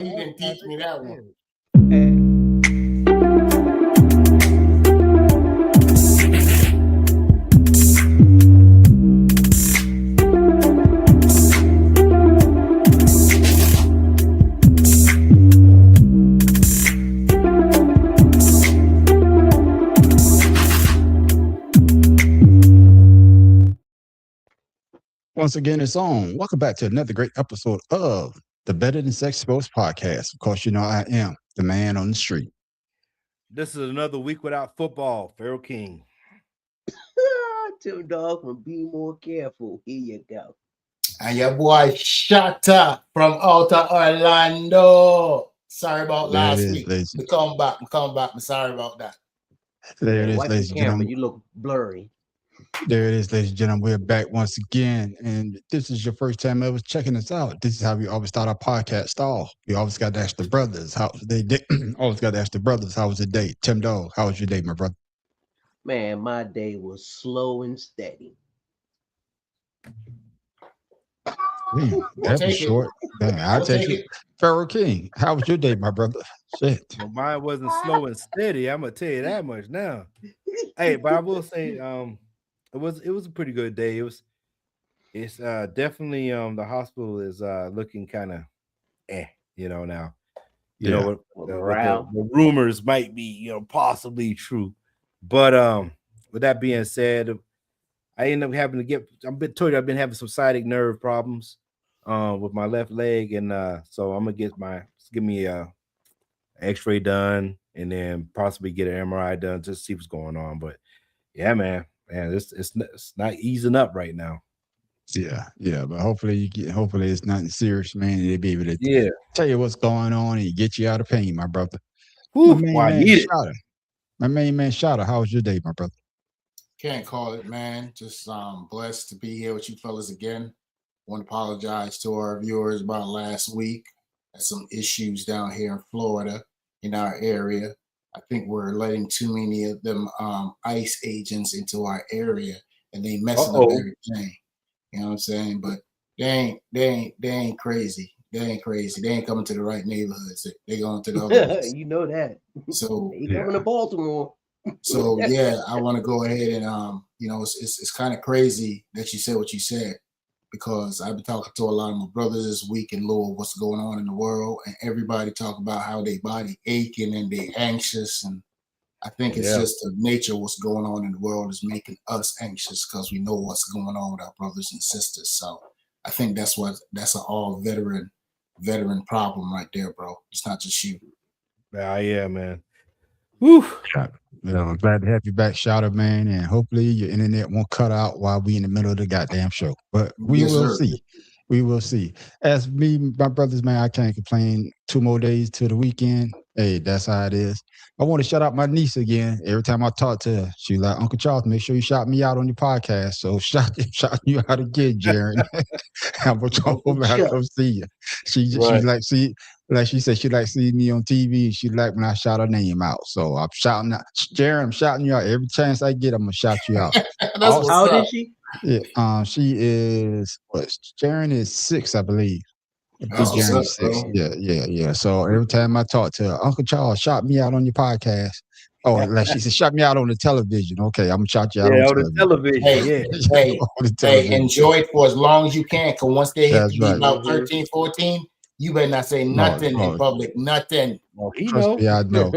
You didn't teach me that one. Once again, it's on. Welcome back to another great episode of the Better Than Sex Sports Podcast. Of course, you know I am the man on the street. This is another week without football. Pharaoh King. Tim Dog from Be More Careful. Here you go. And your boy Shatta from outer Orlando. Sorry about There it last is, week. ladies. We come back. I'm sorry about that. There it is, Watch the ladies and camera. gentlemen. You look blurry. There it is, ladies and gentlemen. We're back once again. And if this is your first time ever checking us out, this is how we always start our podcast off. We always got to ask the brothers how they did. Always got to ask the brothers, how was the day? Tim Dog, how was your day, my brother? Man, my day was slow and steady. Man, that was take it. short. Dang, I'll take it. Pharaoh King, how was your day, my brother? Shit. Well, mine wasn't slow and steady. I'm gonna tell you that much now. Hey, but I will say, it was a pretty good day. It's definitely the hospital is looking kind of now. You know what the rumors might be, possibly true. But with that being said, I ended up having to I've been having some sciatic nerve problems with my left leg, and so I'm gonna give me a X-ray done and then possibly get an MRI done just to see what's going on. But yeah, man, it's not easing up right now. Yeah, but hopefully it's nothing serious, man. They'll be able to tell you what's going on and get you out of pain, my brother. Whew, My main man Shotter, how was your day, my brother? Can't call it, man. Just blessed to be here with you fellas again. Want to apologize to our viewers about last week. Had some issues down here in Florida, in our area. I think we're letting too many of them ICE agents into our area, and they messing up everything. You know what I'm saying? But they ain't crazy. They ain't crazy. They ain't coming to the right neighborhoods. They going to the other ones. You know that. So They coming to Baltimore. So yeah, I want to go ahead and it's kind of crazy that you said what you said, because I've been talking to a lot of my brothers this week in lieu of what's going on in the world, and everybody talk about how their body aching and they anxious, and I think it's just the nature of what's going on in the world is making us anxious because we know what's going on with our brothers and sisters. So I think that's an all veteran problem right there, bro. It's not just you. Yeah, man. Woo. I'm glad to have you back, Shotter, man, and hopefully your internet won't cut out while we in the middle of the goddamn show. But we will see. We will see. As me, my brothers, man, I can't complain. 2 more days to the weekend. Hey, that's how it is. I want to shout out my niece again. Every time I talk to her, she like, Uncle Charles, make sure you shout me out on your podcast. So shout you out again, Jaron. I'm gonna come see you. She like she said, she like seeing me on TV. She like when I shout her name out. So I'm shouting out, Jaron. I'm shouting you out every chance I get. I'm gonna shout you out. How old is she? Yeah, she is Jaron is 6, I believe. Jaron is 6. Yeah. So every time I talk to her, Uncle Charles, shout me out on your podcast. Oh, like she said, shout me out on the television. Okay, I'm gonna shout you out on the television. Hey, enjoy it for as long as you can, because once they hit about 13, 14, you better not say nothing in public. Nothing. Trust me, I know.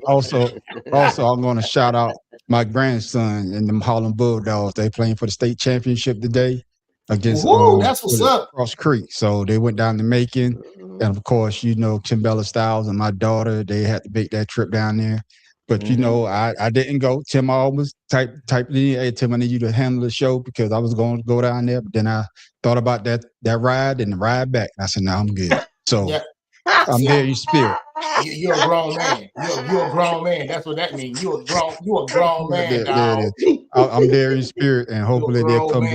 Also, I'm going to shout out my grandson and them Harlem Bulldogs. They playing for the state championship today against that's what's up. Cross Creek. So they went down to Macon, and of course, Timbella Styles and my daughter, they had to make that trip down there. But I didn't go. Tim almost typed in, hey Tim, I need you to handle the show because I was going to go down there. But then I thought about that ride and the ride back. And I said, no, I'm good. So I'm there in spirit. You're a grown man. You're a grown man. That's what that means. You're a grown man, dog. I'm there in spirit, and hopefully they'll come.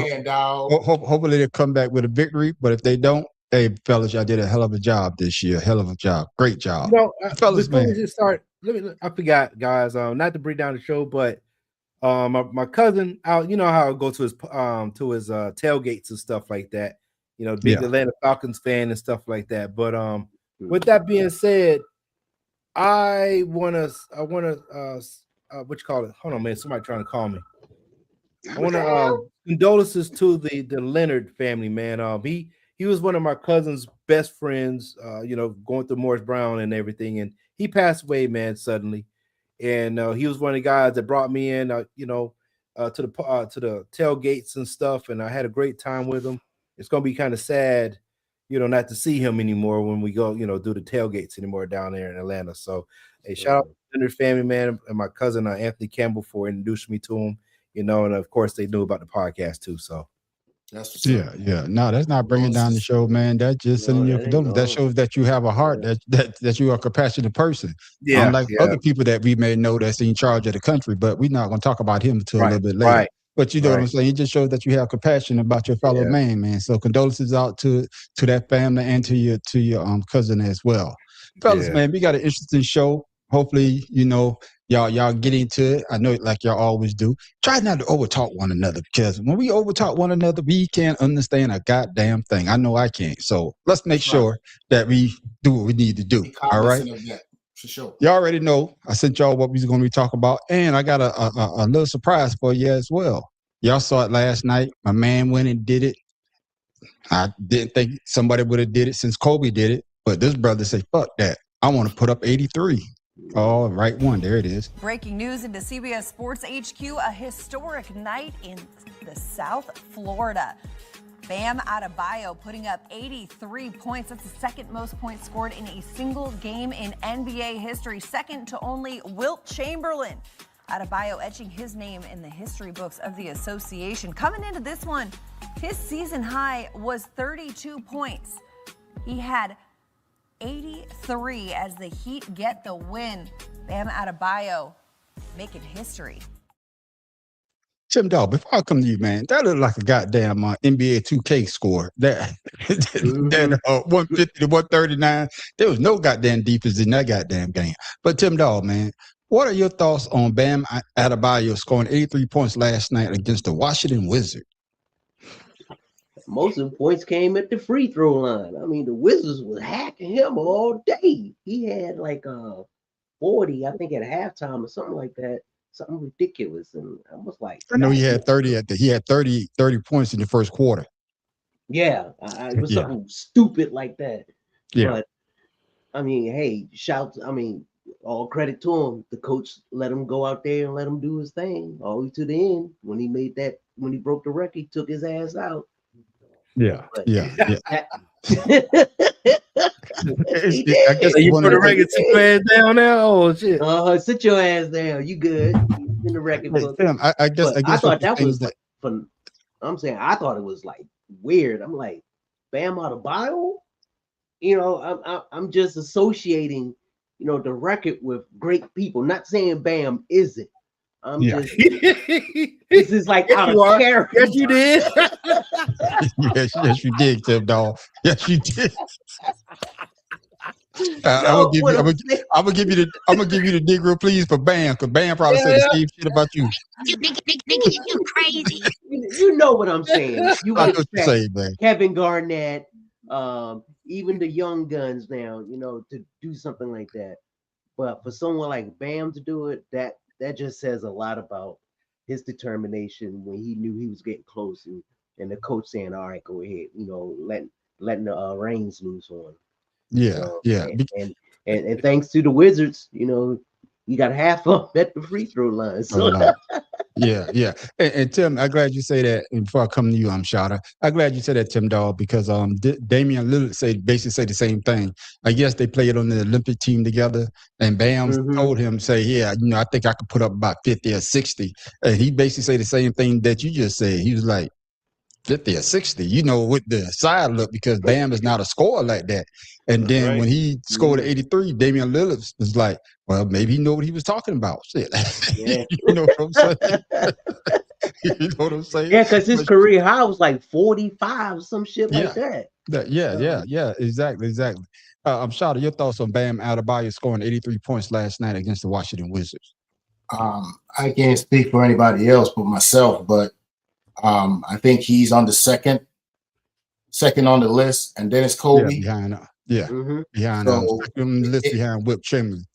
Hopefully they'll come back with a victory. But if they don't, hey fellas, y'all did a hell of a job this year. Hell of a job. Great job. Fellas, before we just start, I forgot, guys. Not to bring down the show, but my cousin out. You know how I go to his tailgates and stuff like that. Big Atlanta Falcons fan and stuff like that. But With that being said, I wanna what you call it? Hold on, man. Somebody trying to call me. I want to condolences to the Leonard family, man. He was one of my cousin's best friends. Going through Morris Brown and everything, and he passed away, man, suddenly. And he was one of the guys that brought me in, to the tailgates and stuff, and I had a great time with him. It's gonna be kind of sad, not to see him anymore when we go, do the tailgates anymore down there in Atlanta. So, hey, shout out to the Leonard family, man, and my cousin Anthony Campbell for introducing me to him. And of course they knew about the podcast too. So that's yeah. No, that's not bringing down the show, man. That's just sending you condolences. That shows that you have a heart, that you are a compassionate person. Yeah, unlike other people that we may know that's in charge of the country, but we're not going to talk about him until a little bit later. Right. But you know what I'm saying? It just shows that you have compassion about your fellow man. So condolences out to that family and to your cousin as well. Fellas, man, we got an interesting show. Hopefully, y'all get into it. I know, like y'all always do. Try not to overtalk one another, because when we overtalk one another, we can't understand a goddamn thing. I know I can't. So let's make sure that we do what we need to do. All right. For sure. You already know I sent y'all what we was going to be talking about, and I got a little surprise for you as well. Y'all saw it last night. My man went and did it. I didn't think somebody would have did it since Kobe did it, but this brother said, "Fuck that! I want to put up 83." Oh, right one. There it is. Breaking news into CBS Sports HQ, a historic night in the South Florida. Bam Adebayo putting up 83 points. That's the second most points scored in a single game in NBA history, second to only Wilt Chamberlain. Adebayo etching his name in the history books of the association. Coming into this one, his season high was 32 points. He had 83 as the Heat get the win. Bam Adebayo making history. Tim Dawg, before I come to you, man, that looked like a goddamn NBA 2K score. That 150 to 139. There was no goddamn defense in that goddamn game. But Tim Dawg, man, what are your thoughts on Bam Adebayo scoring 83 points last night against the Washington Wizards? Most of the points came at the free throw line. I mean, the Wizards was hacking him all day. He had like 40, I think, at halftime or something like that. Something ridiculous. And I was like, I know he had 30 30 points in the first quarter. Yeah, it was something stupid like that. Yeah. But I mean, hey, all credit to him. The coach let him go out there and let him do his thing all the way to the end. When he broke the record, he took his ass out. Yeah. But, I guess you put the record, sit your ass down now. Oh shit! Sit your ass down. You good in the record book? I guess I thought that was like fun. I'm saying I thought it was like weird. I'm like, Bam Adebayo. I'm just associating, the record with great people. Not saying Bam isn't. Just this is like out of character. Yes, you did. yes, you did, Tim Dawg. Yes, you did. I'm gonna give you the Negro please for Bam, because Bam probably said the same shit about you. You crazy. You know what I'm saying. You I know what you're saying, man. Kevin Garnett, even the young guns now, to do something like that. But for someone like Bam to do it, that just says a lot about his determination when he knew he was getting close, and the coach saying, "All right, go ahead," letting the reins loose on him. Yeah. And thanks to the Wizards, you got half up at the free throw line. So. Yeah. And Tim, I'm glad you say that. And before I come to you, Shouter, I'm glad you said that, Tim Dawg, because Damian Lillard basically say the same thing. I guess they played on the Olympic team together, and Bam told him, I think I could put up about 50 or 60. And he basically say the same thing that you just said. He was like, 50 or 60, with the side look, because Bam is not a scorer like that. And then when he scored 83, Damian Lillard was like, well, maybe he knew what he was talking about. Shit. Yeah. You know what I'm saying? You know what I'm saying? Yeah, because his career high was like 45, some shit like that. Yeah, exactly. Shouter, your thoughts on Bam Adebayo scoring 83 points last night against the Washington Wizards? I can't speak for anybody else but myself, but I think he's on the second on the list, and then it's Kobe. Yeah, Yeah, behind So second on the list behind Wilt Chamberlain.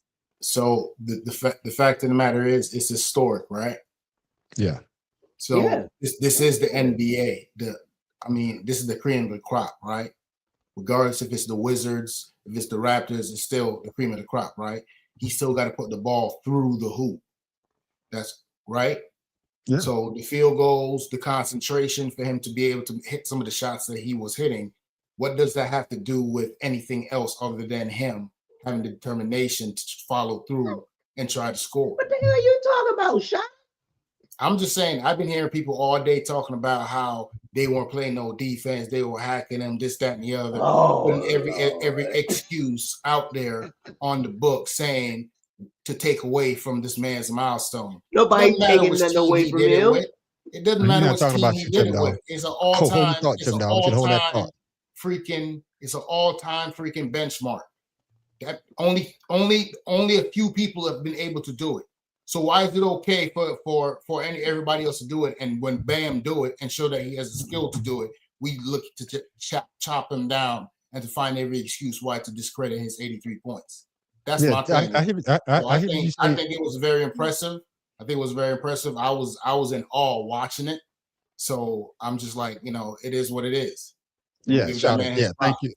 So the fact of the matter is, it's historic, right? Yeah. So this is the NBA. This is the cream of the crop, right? Regardless if it's the Wizards, if it's the Raptors, it's still the cream of the crop, right? He still got to put the ball through the hoop. That's right. Yeah. So the field goals, the concentration for him to be able to hit some of the shots that he was hitting, what does that have to do with anything else other than him having the determination to follow through and try to score? What the hell are you talking about, Shot? I'm just saying, I've been hearing people all day talking about how they weren't playing no defense, they were hacking them, this, that, and the other, putting every excuse out there on the book saying to take away from this man's milestone. Nobody's taking nothing away from him. It doesn't matter what team he did it with. It's an all-time freaking benchmark. That only a few people have been able to do it. So why is it okay for everybody else to do it? And when Bam do it and show that he has the skill to do it, we look to chop him down and to find every excuse why to discredit his 83 points. That's my thing. I think it was very impressive. I think it was very impressive. I was in awe watching it. So I'm just like, it is what it is. Yeah, thank you.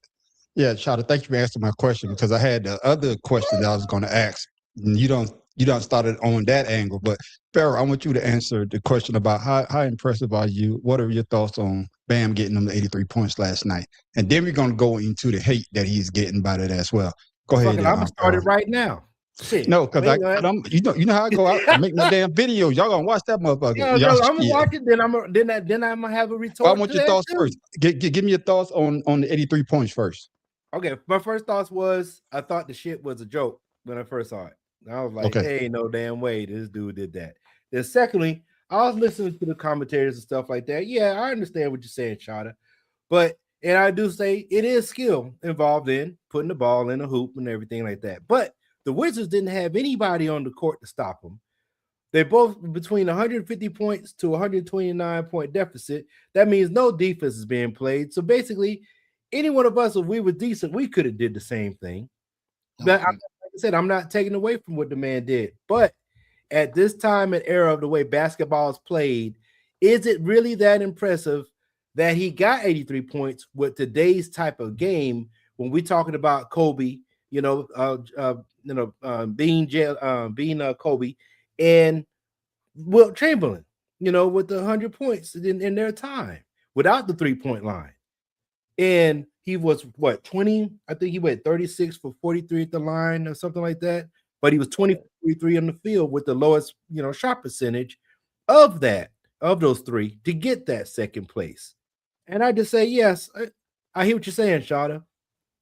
Yeah, Shada, thank you for answering my question, because I had the other question that I was going to ask. And you don't started on that angle, but Pharaoh, I want you to answer the question about how impressive are you? What are your thoughts on Bam getting them the 83 points last night? And then we're going to go into the hate that he's getting by it as well. Go ahead. I'm gonna start it right now. Shit. No, because you know how I go out and make my damn videos. Y'all gonna watch that motherfucker. I'm gonna watch it. Then I'm gonna have a retort. Well, I want your thoughts first. Give me your thoughts on the 83 points first. Okay, my first thoughts was I thought the shit was a joke when I first saw it. I was like, hey, no damn way this dude did that. Then secondly, I was listening to the commentators and stuff like that. Yeah, I understand what you're saying, Shada. And I do say it is skill involved in putting the ball in a hoop and everything like that. But the Wizards didn't have anybody on the court to stop them. They're both between 150 points to 129 point deficit. That means no defense is being played. So basically, any one of us, if we were decent, we could have did the same thing. But like I said, I'm not taking away from what the man did. But at this time and era of the way basketball is played, is it really that impressive that he got 83 points with today's type of game when we're talking about Kobe, being Kobe and Wilt Chamberlain, with the 100 points in their time without the 3-point line. And he was 20? I think he went 36 for 43 at the line or something like that. But he was 23 on the field with the lowest, shot percentage of those three to get that second place. And I just say, yes, I hear what you're saying, Shada.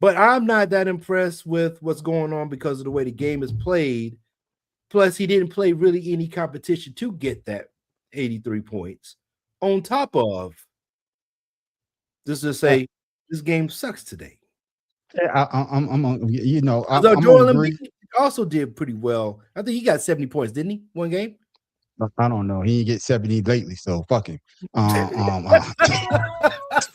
But I'm not that impressed with what's going on because of the way the game is played. Plus, he didn't play really any competition to get that 83 points. On top of, just to say, this game sucks today. Yeah, I'm Joel Embiid also did pretty well. I think he got 70 points, didn't he? One game? I don't know. He didn't get 70 lately, so fuck him.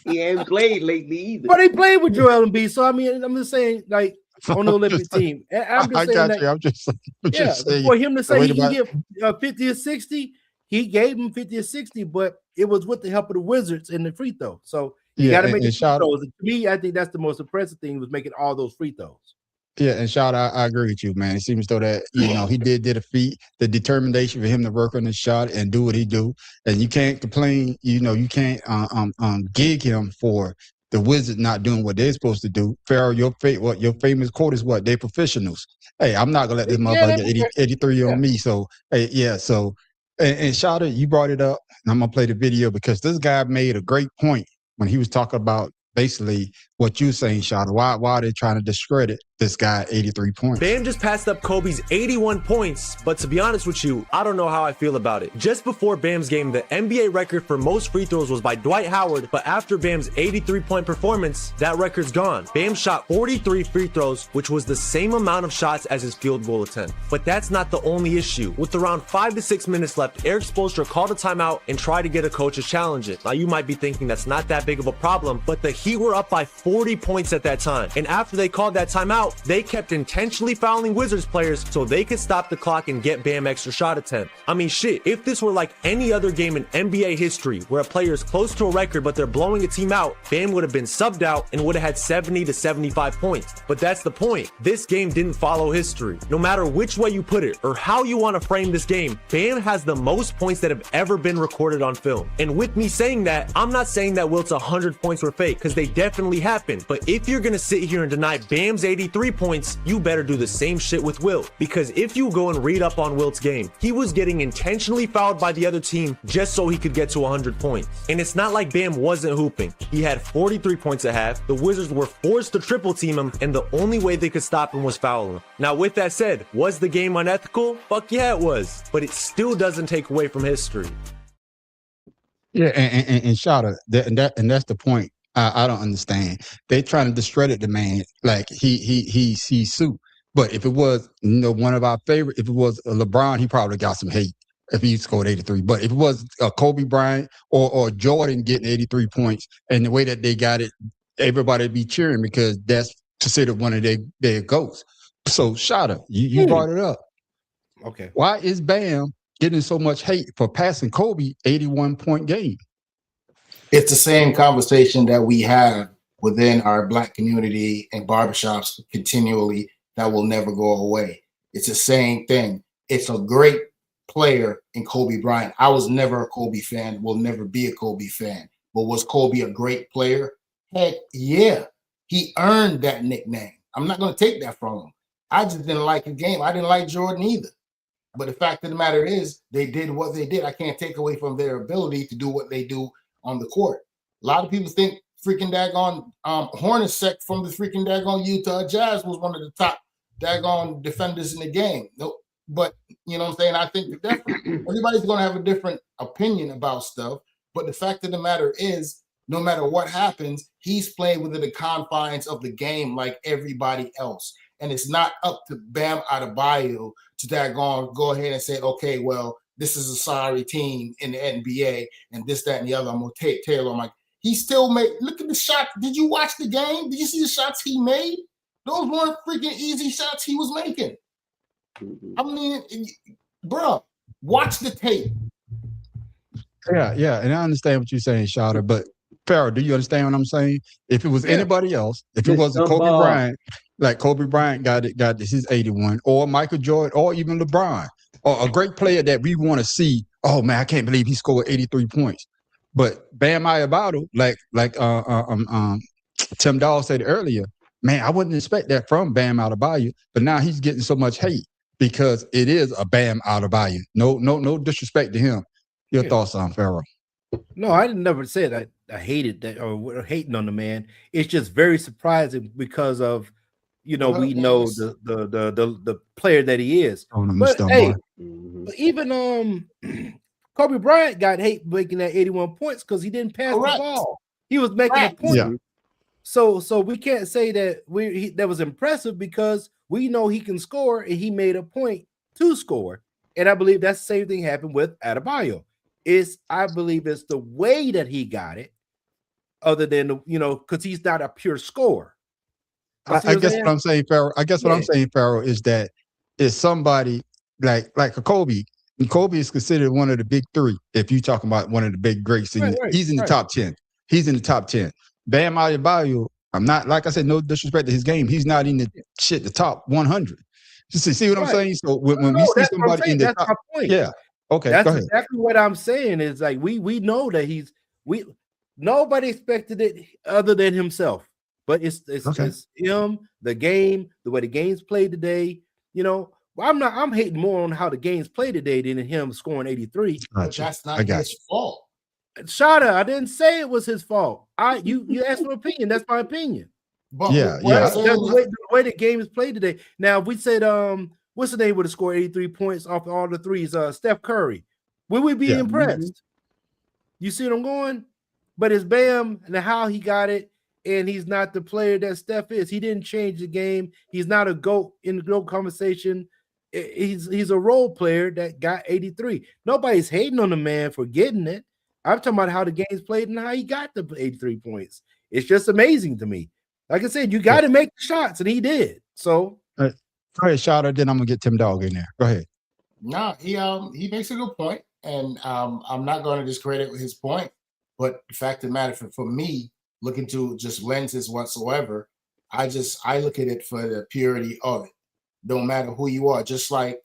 He ain't played lately either. But he played with Joel Embiid, so I mean, I'm just saying, like on the Olympic team. I'm just saying for him to say he can get 50 or 60, he gave him 50 or 60, but it was with the help of the Wizards and the free throw. So you got to make the free throws. To me, I think that's the most impressive thing was making all those free throws. Yeah, and Shot, I agree with you, man. It seems though that he did a feat, the determination for him to work on the shot and do what he do, and you can't complain. You can't gig him for the Wizards not doing what they're supposed to do. Pharaoh, your famous quote is what? They're professionals. Hey, I'm not gonna let this motherfucker get 83 on me. So hey, yeah. So and Shot, you brought it up, and I'm gonna play the video because this guy made a great point when he was talking about basically what you're saying, Shada. Why are they trying to discredit this guy 83 points. Bam just passed up Kobe's 81 points, but to be honest with you, I don't know how I feel about it. Just before Bam's game, the NBA record for most free throws was by Dwight Howard, but after Bam's 83-point performance, that record's gone. Bam shot 43 free throws, which was the same amount of shots as his field goal attempt. But that's not the only issue. With around 5 to 6 minutes left, Eric Spoelstra called a timeout and tried to get a coach to challenge it. Now you might be thinking that's not that big of a problem, but the Heat were up by 40 points at that time. And after they called that timeout, they kept intentionally fouling Wizards players so they could stop the clock and get Bam extra shot attempt. I mean, shit, if this were like any other game in NBA history where a player is close to a record but they're blowing a team out, Bam would have been subbed out and would have had 70 to 75 points. But that's the point. This game didn't follow history. No matter which way you put it or how you want to frame this game, Bam has the most points that have ever been recorded on film. And with me saying that, I'm not saying that Wilt's 100 points were fake, because they definitely happened. But if you're gonna sit here and deny Bam's 83 points, you better do the same shit with Wilt. Because if you go and read up on Wilt's game, he was getting intentionally fouled by the other team just so he could get to 100 points. And it's not like Bam wasn't hooping. He had 43 points at half, the Wizards were forced to triple team him, and the only way they could stop him was fouling him. Now with that said, was the game unethical? Fuck yeah it was. But it still doesn't take away from history. Yeah, and Shada, and that's the point. I don't understand. They trying to discredit the man like he's soup. But if it was one of our favorite, if it was LeBron, he probably got some hate if he scored 83. But if it was Kobe Bryant or Jordan getting 83 points, and the way that they got it, everybody would be cheering because that's considered one of their goals. So Shada, you brought it up. Okay. Why is Bam getting so much hate for passing Kobe 81-point game? It's the same conversation that we have within our Black community and barbershops continually that will never go away. It's the same thing. It's a great player in Kobe Bryant. I was never a Kobe fan, will never be a Kobe fan. But was Kobe a great player? Heck yeah. He earned that nickname. I'm not going to take that from him. I just didn't like his game. I didn't like Jordan either. But the fact of the matter is, they did what they did. I can't take away from their ability to do what they do on the court. A lot of people think freaking daggone Hornacek from the freaking daggone Utah Jazz was one of the top daggone defenders in the game. No, but you know what I'm saying? I think that everybody's going to have a different opinion about stuff. But the fact of the matter is, no matter what happens, he's playing within the confines of the game like everybody else. And it's not up to Bam Adebayo to go ahead and say, okay, well, this is a sorry team in the NBA and this, that, and the other. I'm going to take Taylor. He still made, look at the shots. Did you watch the game? Did you see the shots he made? Those weren't freaking easy shots he was making. I mean, bro, watch the tape. Yeah. And I understand what you're saying, Shada, but Pharaoh, do you understand what I'm saying? If it was anybody else, if it wasn't Kobe Bryant, like Kobe Bryant got his 81, or Michael Jordan, or even LeBron, or a great player that we want to see. Oh man, I can't believe he scored 83 points. But Bam Adebayo, like Tim Dahl said earlier, man, I wouldn't expect that from Bam Adebayo. But now he's getting so much hate because it is a Bam Adebayo. No disrespect to him. Your thoughts on Pharaoh? No, I never said I hated that or hating on the man. It's just very surprising because of we know the player that he is. But hey, even Kobe Bryant got hate making that 81 points because he didn't pass the ball. He was making a point. Yeah. So we can't say that that was impressive because we know he can score and he made a point to score. And I believe that same thing happened with Adebayo. I believe it's the way that he got it, other than because he's not a pure scorer. I guess what I'm saying, Pharaoh. What I'm saying, Pharaoh, is that it's somebody like a Kobe. And Kobe is considered one of the big three. If you're talking about one of the big greats, he's in the top 10. He's in the top 10. Bam Adebayo, I'm not, like I said, no disrespect to his game. He's not in the top 100. See what I'm saying? So when we see somebody in the top, my point. Yeah. Okay, that's exactly what I'm saying. Is like we know that nobody expected it other than himself. But it's him, the game, the way the game's played today. I'm hating more on how the game's played today than him scoring 83. But that's not his fault. Shada, I didn't say it was his fault. You asked for an opinion. That's my opinion. But Yeah, what I'm yeah. saying That's is- the way the game is played today. Now, if we said, what's the name would have scored 83 points off all the threes? Steph Curry. Would we be Yeah. impressed? You see what I'm going? But it's Bam and how he got it, and he's not the player that Steph is. He didn't change the game. He's not a GOAT in the GOAT conversation. He's a role player that got 83. Nobody's hating on the man for getting it. I'm talking about how the game's played and how he got the 83 points. It's just amazing to me. Like I said, you got to make the shots, and he did. So Go ahead, Shada. Then I'm gonna get Tim Dog in there. Go ahead. No, he makes a good point, and I'm not going to discredit his point. But the fact of the matter, for me, looking to just lenses whatsoever, I look at it for the purity of it. Don't matter who you are, just like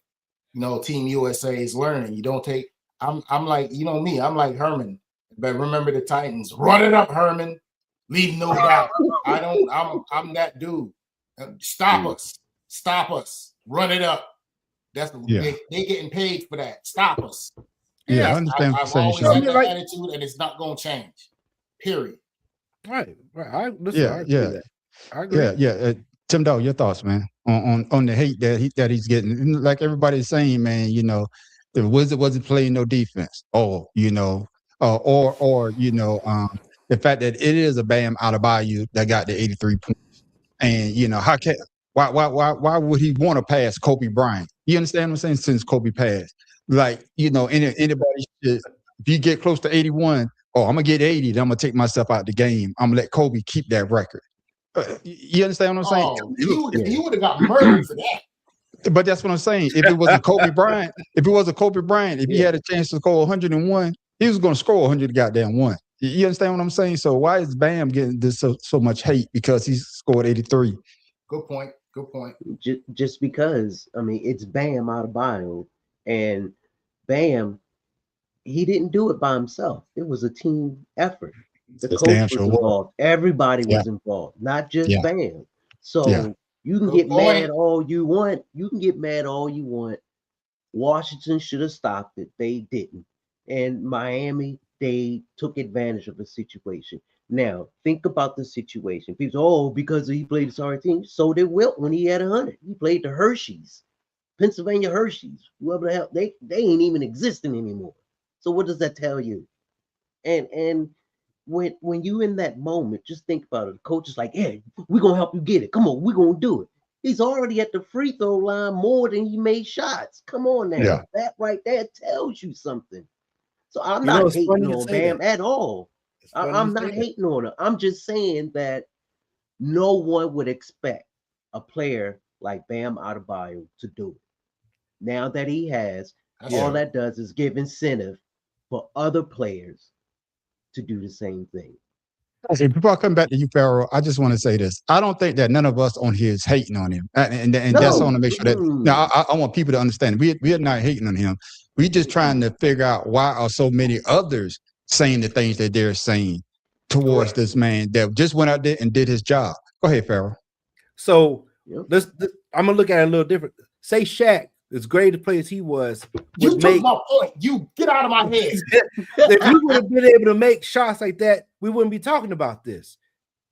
Team USA is learning. You don't take. I'm like me. I'm like Herman, but remember the Titans. Run it up, Herman. Leave no doubt. I'm that dude. Stop us. Run it up. That's they getting paid for that. Stop us. Yeah, I understand what you're I've saying, always Sean. had that attitude, and it's not going to change. Period. right. I agree with that. I agree. Yeah. Tim Dog, your thoughts, man, on the hate that he's getting. And like everybody's saying, man, the Wizard wasn't playing no defense, or the fact that it is a Bam Adebayo that got the 83 points, and why would he want to pass Kobe Bryant? You understand what I'm saying? Since Kobe passed, like anybody should, if you get close to 81, I'm gonna get 80, then I'm gonna take myself out the game. I'm gonna let Kobe keep that record. You understand what I'm saying? He would have got murdered for that. But that's what I'm saying. If it was a Kobe Bryant, if he had a chance to score 101, he was going to score 100 goddamn one. You understand what I'm saying? So why is Bam getting this so much hate because he scored 83? Good point. Just because, it's Bam Adebayo, and Bam, he didn't do it by himself. It was a team effort. The coach was involved. Everybody was involved, not just Bam. So you can get mad all you want. Washington should have stopped it. They didn't. And Miami, they took advantage of the situation. Now, think about the situation. People say, because he played the sorry team. So did Wilt when he had 100. He played the Hershey's, Pennsylvania Hershey's, whoever the hell. They ain't even existing anymore. So what does that tell you? And when you in that moment, just think about it. The coach is like, "Hey, we're gonna help you get it. Come on, we're gonna do it." He's already at the free throw line more than he made shots. Come on now. Yeah. That right there tells you something. So I'm not hating on Bam at all. I'm not hating on her. I'm just saying that no one would expect a player like Bam Adebayo to do it. Now that he has, all that does is give incentive for other players to do the same thing. Okay, before I come back to you, Pharaoh, I just want to say this. I don't think that none of us on here is hating on him. And that's I want to make sure that now I want people to understand we are not hating on him. We're just trying to figure out why are so many others saying the things that they're saying towards this man that just went out there and did his job. Go ahead, Pharaoh. So I'm gonna look at it a little different. Say Shaq, as great a player as he was, you took my point. You get out of my head. If he would have been able to make shots like that, we wouldn't be talking about this.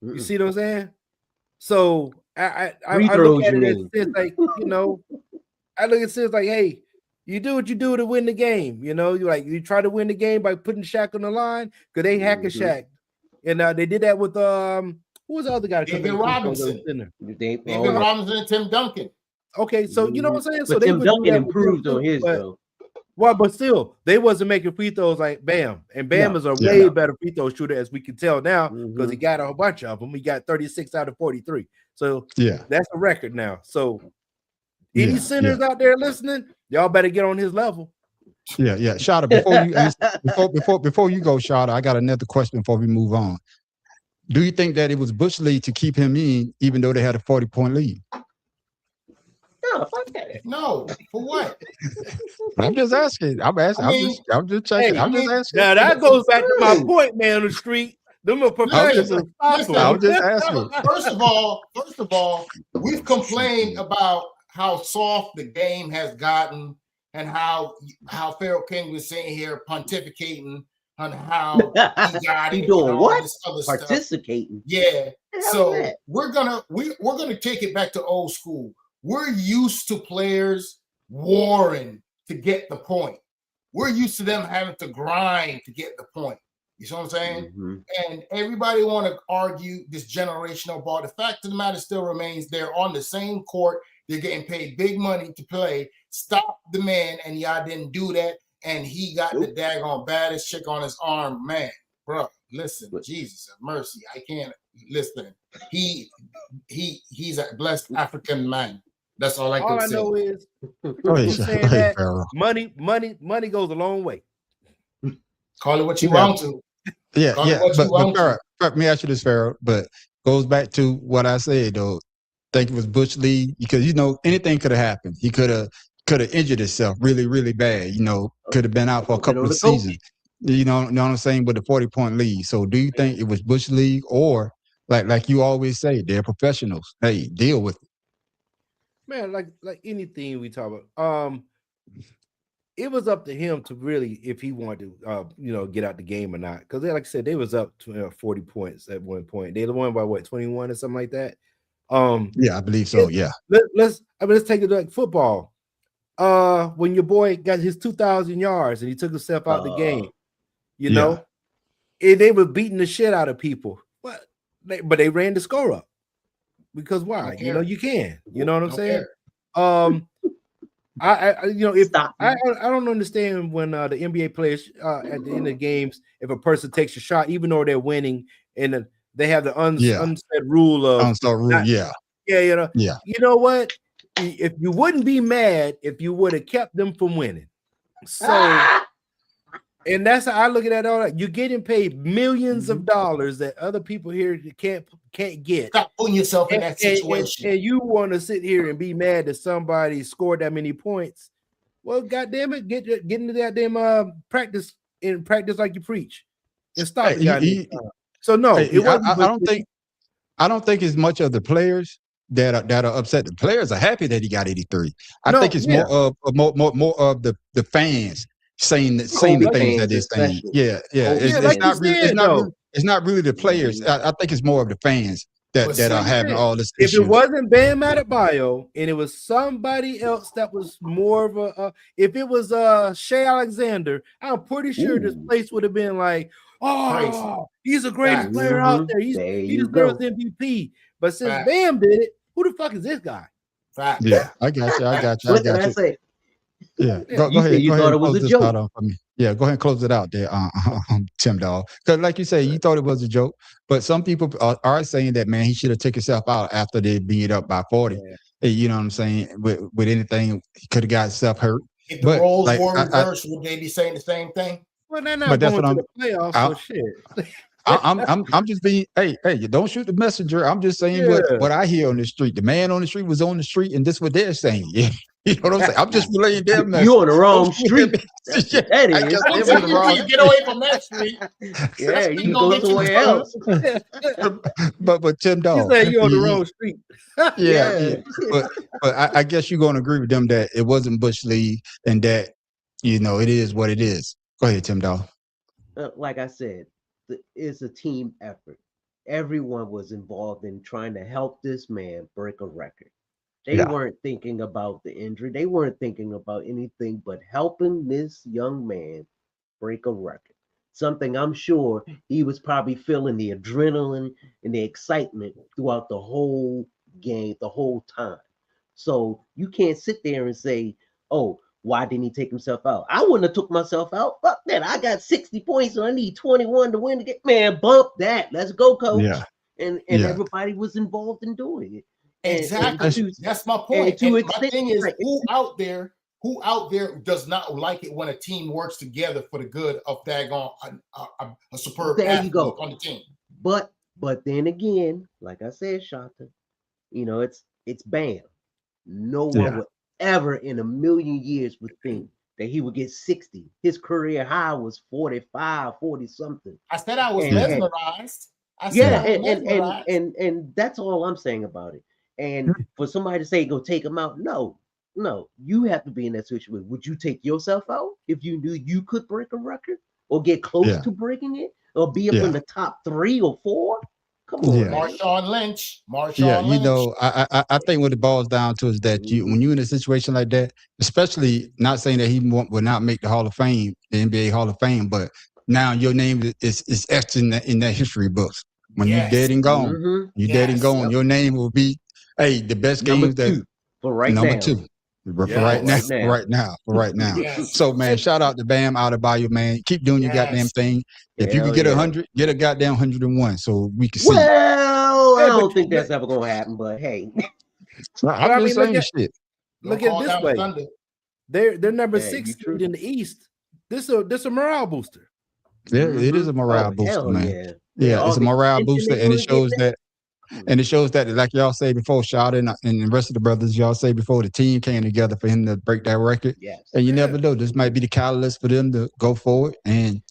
You see what I'm saying? So I look at it as like, I look at it like, hey, you do what you do to win the game. You try to win the game by putting Shaq on the line because they hack a Shaq, and they did that with who was the other guy? David Robinson. David Robinson and Tim Duncan. Okay, so you know what I'm saying? But so Tim Duncan improved on his though. Well, but still, they wasn't making free throws like Bam. And Bam is a way better free throw shooter, as we can tell now, because he got a whole bunch of them. He got 36 out of 43. So that's a record now. So any centers out there listening, y'all better get on his level. Yeah. Shada, before you answer, before you go, Shada, I got another question before we move on. Do you think that it was Bush League to keep him in, even though they had a 40-point lead? No, fuck that. No, for what? I'm just asking. I'm just checking. Hey, I'm just asking. Now that goes back to my point, man, on the street. Them are professionals. I'm just asking. First of all, we've complained about how soft the game has gotten and how Pharaoh King was sitting here pontificating on how he got He it doing and all what? this other stuff. Participating. Yeah. Hell So yeah. we're gonna take it back to old school. We're used to players warring to get the point. We're used to them having to grind to get the point. You see what I'm saying? Mhm. And everybody want to argue this generational ball. The fact of the matter still remains they're on the same court. They're getting paid big money to play. Stop the man, and y'all didn't do that. And he got the daggone baddest chick on his arm. Man, bro, listen, Jesus have mercy. I can't listen. He's a blessed African man. That's all I All can I say. know is Go ahead, saying go ahead, that Pharaoh. money goes a long way. Call it what you Yeah. want to. Yeah, Call it yeah. what you But want to. Pharaoh, let me ask you this, Pharaoh. But goes back to what I said though. Think it was Bush League because anything could have happened. He could have injured himself really, really bad. Could have been out for a Depending couple on of the coach. seasons. Know what I'm saying, with the 40-point lead. So do you think it was Bush League or like you always say, they're professionals? Hey, deal with it. Man, like anything we talk about, it was up to him to really, if he wanted to, get out the game or not. Because like I said, they was up to 40 points at one point. They won by what, 21 or something like that. Yeah, I believe so. Yeah. Let's take it like football. When your boy got his 2,000 yards and he took himself out the game, and they were beating the shit out of people. But they ran the score up. Because why? You can. You know what I'm saying? I don't understand when the NBA players at the end of games, if a person takes a shot, even though they're winning, and they have the unsaid rule of yeah. You know what? If you wouldn't be mad if you would have kept them from winning. So and that's how I look at that. All that you're getting paid millions of dollars that other people here can't get. Stop putting yourself in that situation. And you want to sit here and be mad that somebody scored that many points. Well, goddamn it, get into that damn practice like you preach and stop it. So no, it wasn't. I don't think it's much of the players that are upset. The players are happy that he got 83. I think it's more of the fans saying the things that they're saying. Yeah. It's not really the players. I think it's more of the fans that are having all this If issue. it wasn't Bam Adebayo and it was somebody else that was more of a if it was Shea Alexander, I'm pretty sure this place would have been like, oh, he's the greatest player out there. He deserves MVP. But since Bam did it, who the fuck is this guy? Yeah, I got you. What did I say? Yeah, go ahead. You thought it was a joke. Yeah, go ahead and close it out there, Tim Dog. Because like you say, you thought it was a joke, but some people are saying that, man, he should have taken himself out after they beat up by 40. Yeah. You know what I'm saying? With anything, he could have got himself hurt. If the roles were reversed, would they be saying the same thing? Well, they're not going to the playoffs, so shit. I'm just being, hey, you don't shoot the messenger. I'm just saying what I hear on the street. The man on the street was on the street, and this is what they're saying. Yeah. You know what I'm saying? I'm just relaying their message. You on the wrong street. That is. You get away from that street. Yeah, you can go somewhere else. but Tim Dog. You say you're on the wrong street. Yeah. But I guess you're going to agree with them that it wasn't Bush League and that, it is what it is. Go ahead, Tim Dog. Like I said, it's a team effort. Everyone was involved in trying to help this man break a record. They weren't thinking about the injury. They weren't thinking about anything but helping this young man break a record. Something I'm sure he was probably feeling the adrenaline and the excitement throughout the whole game, the whole time. So you can't sit there and say, oh, why didn't he take himself out? I wouldn't have took myself out. Fuck that. I got 60 points and I need 21 to win the game. Man, bump that. Let's go, coach. Yeah. And everybody was involved in doing it. Exactly. That's my point. And my thing is, who out there does not like it when a team works together for the good of daggone a superb athlete on the team? But then again, like I said, Shanta, it's Bam. No one would ever in a million years would think that he would get 60. His career high was 45, 40 something. I said I was mesmerized. And that's all I'm saying about it. And for somebody to say go take him out, no, you have to be in that situation. Would you take yourself out if you knew you could break a record? or get close Yeah. to breaking it or be up Yeah. in the top 3 or 4. Come on, Yeah. man. Marshawn Lynch. Yeah, Lynch. I think what it boils down to is that when you're in a situation like that, especially not saying that he will not make the Hall of Fame, the NBA Hall of Fame, but now your name is etched in that history books. When you're dead and gone, dead and gone, your name will be, hey, the best Number games that 2 for right number now. 2. For Yes. right now. Yes. So man, shout out to Bam Adebayo, man. Keep doing your goddamn thing. If you can get 100, get a goddamn 101, so we can see. Well, I don't think that's ever gonna happen, but hey. I'm just saying shit. Look at it this way. They're number 6 in the East. This a morale booster. Yeah, it is a morale booster, man. Yeah, it's a morale booster, and it shows that. And it shows that, like y'all say before, Shot and the rest of the brothers, y'all say before, the team came together for him to break that record. Yes. And you never know. This might be the catalyst for them to go forward and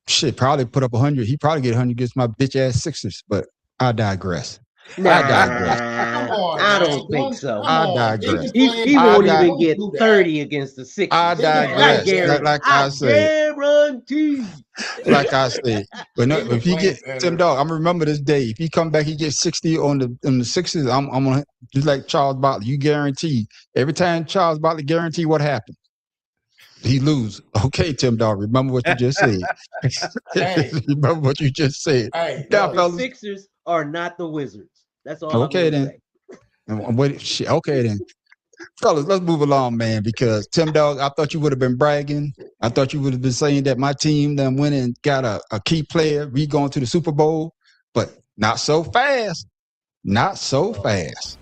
shit, probably put up 100. He probably get 100 against my bitch ass Sixers, but I digress. Nah, I digress. I don't think so. I digress. He won't even get 30 against the Sixers. I digress. Like I said. Guarantee. Like I said, but no, if he get Tim Dog, I'm gonna remember this day. If he come back, he gets 60 on the Sixers. I'm gonna just like Charles Barkley. You guarantee every time Charles Barkley guarantee what happened, he lose. Okay, Tim Dog, remember what you just said. Remember what you just said. The Sixers are not the Wizards. That's all. Okay then. Okay then. Fellas, let's move along, man, because Tim Dog, I thought you would have been bragging. I thought you would have been saying that my team done went and got a key player. We going to the Super Bowl, but not so fast. Not so fast.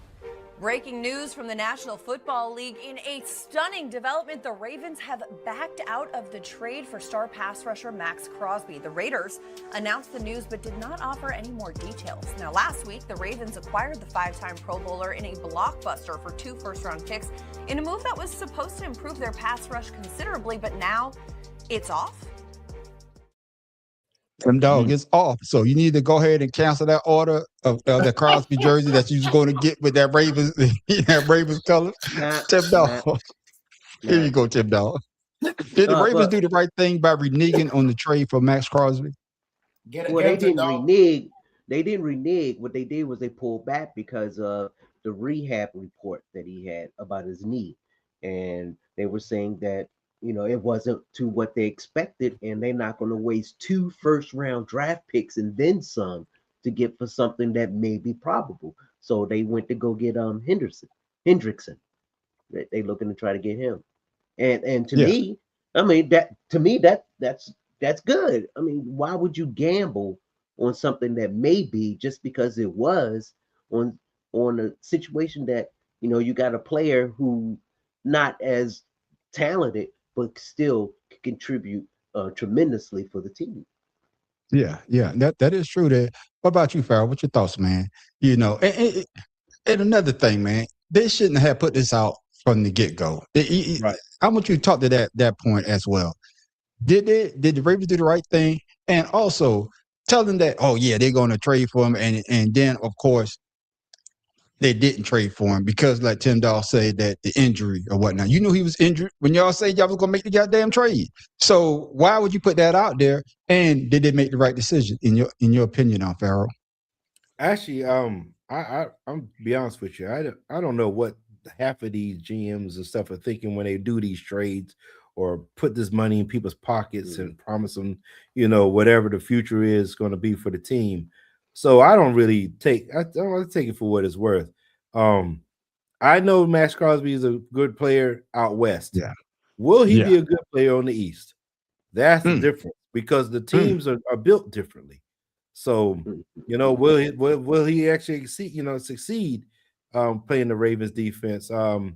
Breaking news from the National Football League. In a stunning development, the Ravens have backed out of the trade for star pass rusher Max Crosby. The Raiders announced the news but did not offer any more details. Now, last week, the Ravens acquired the 5-time Pro Bowler in a blockbuster for 2 first-round picks in a move that was supposed to improve their pass rush considerably, but now it's off. Tim Dog is off. So you need to go ahead and cancel that order of the Crosby jersey that you was going to get with that Ravens color. Tim Dog. Here you go, Tim Dog. Did the Ravens do the right thing by reneging on the trade for Max Crosby? They didn't renege. They didn't renege. What they did was they pulled back because of the rehab report that he had about his knee. And they were saying that, it wasn't to what they expected, and they're not going to waste 2 first-round draft picks and then some to get for something that may be probable. So they went to go get Hendrickson. They looking to try to get him. And to me, I mean that's good. I mean, why would you gamble on something that may be just because it was on a situation that you got a player who not as talented but still can contribute tremendously for the team. Yeah, that is true. What about you, Farrell? What's your thoughts, man? And another thing, man, they shouldn't have put this out from the get-go. Right. I want you to talk to that point as well. Did the Ravens do the right thing? And also tell them that, they're going to trade for him, and then of course they didn't trade for him because, like Tim Dog said, that the injury or whatnot. You knew he was injured when y'all said y'all was gonna make the goddamn trade. So why would you put that out there? And did they make the right decision in your opinion, on Farrell? Actually, I'm be honest with you. I don't know what half of these GMs and stuff are thinking when they do these trades or put this money in people's pockets and promise them, whatever the future is going to be for the team. So I don't really take it for what it's worth. I know Max Crosby is a good player out west. Yeah. Will he be a good player on the East? That's the difference because the teams are built differently. So, will he actually succeed playing the Ravens defense? And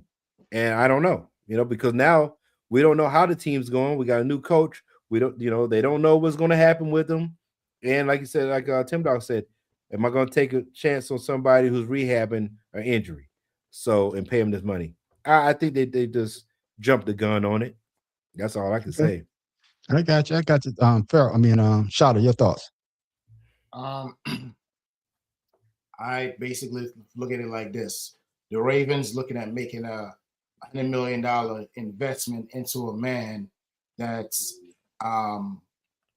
I don't know, because now we don't know how the team's going. We got a new coach. We don't, they don't know what's going to happen with them. And like you said, like Tim Dog said, am I going to take a chance on somebody who's rehabbing an injury? And pay him this money. I think they just jumped the gun on it. That's all I can say. I got you. Farrell, Shada, your thoughts. I basically look at it like this. The Ravens looking at making a $100 million investment into a man that's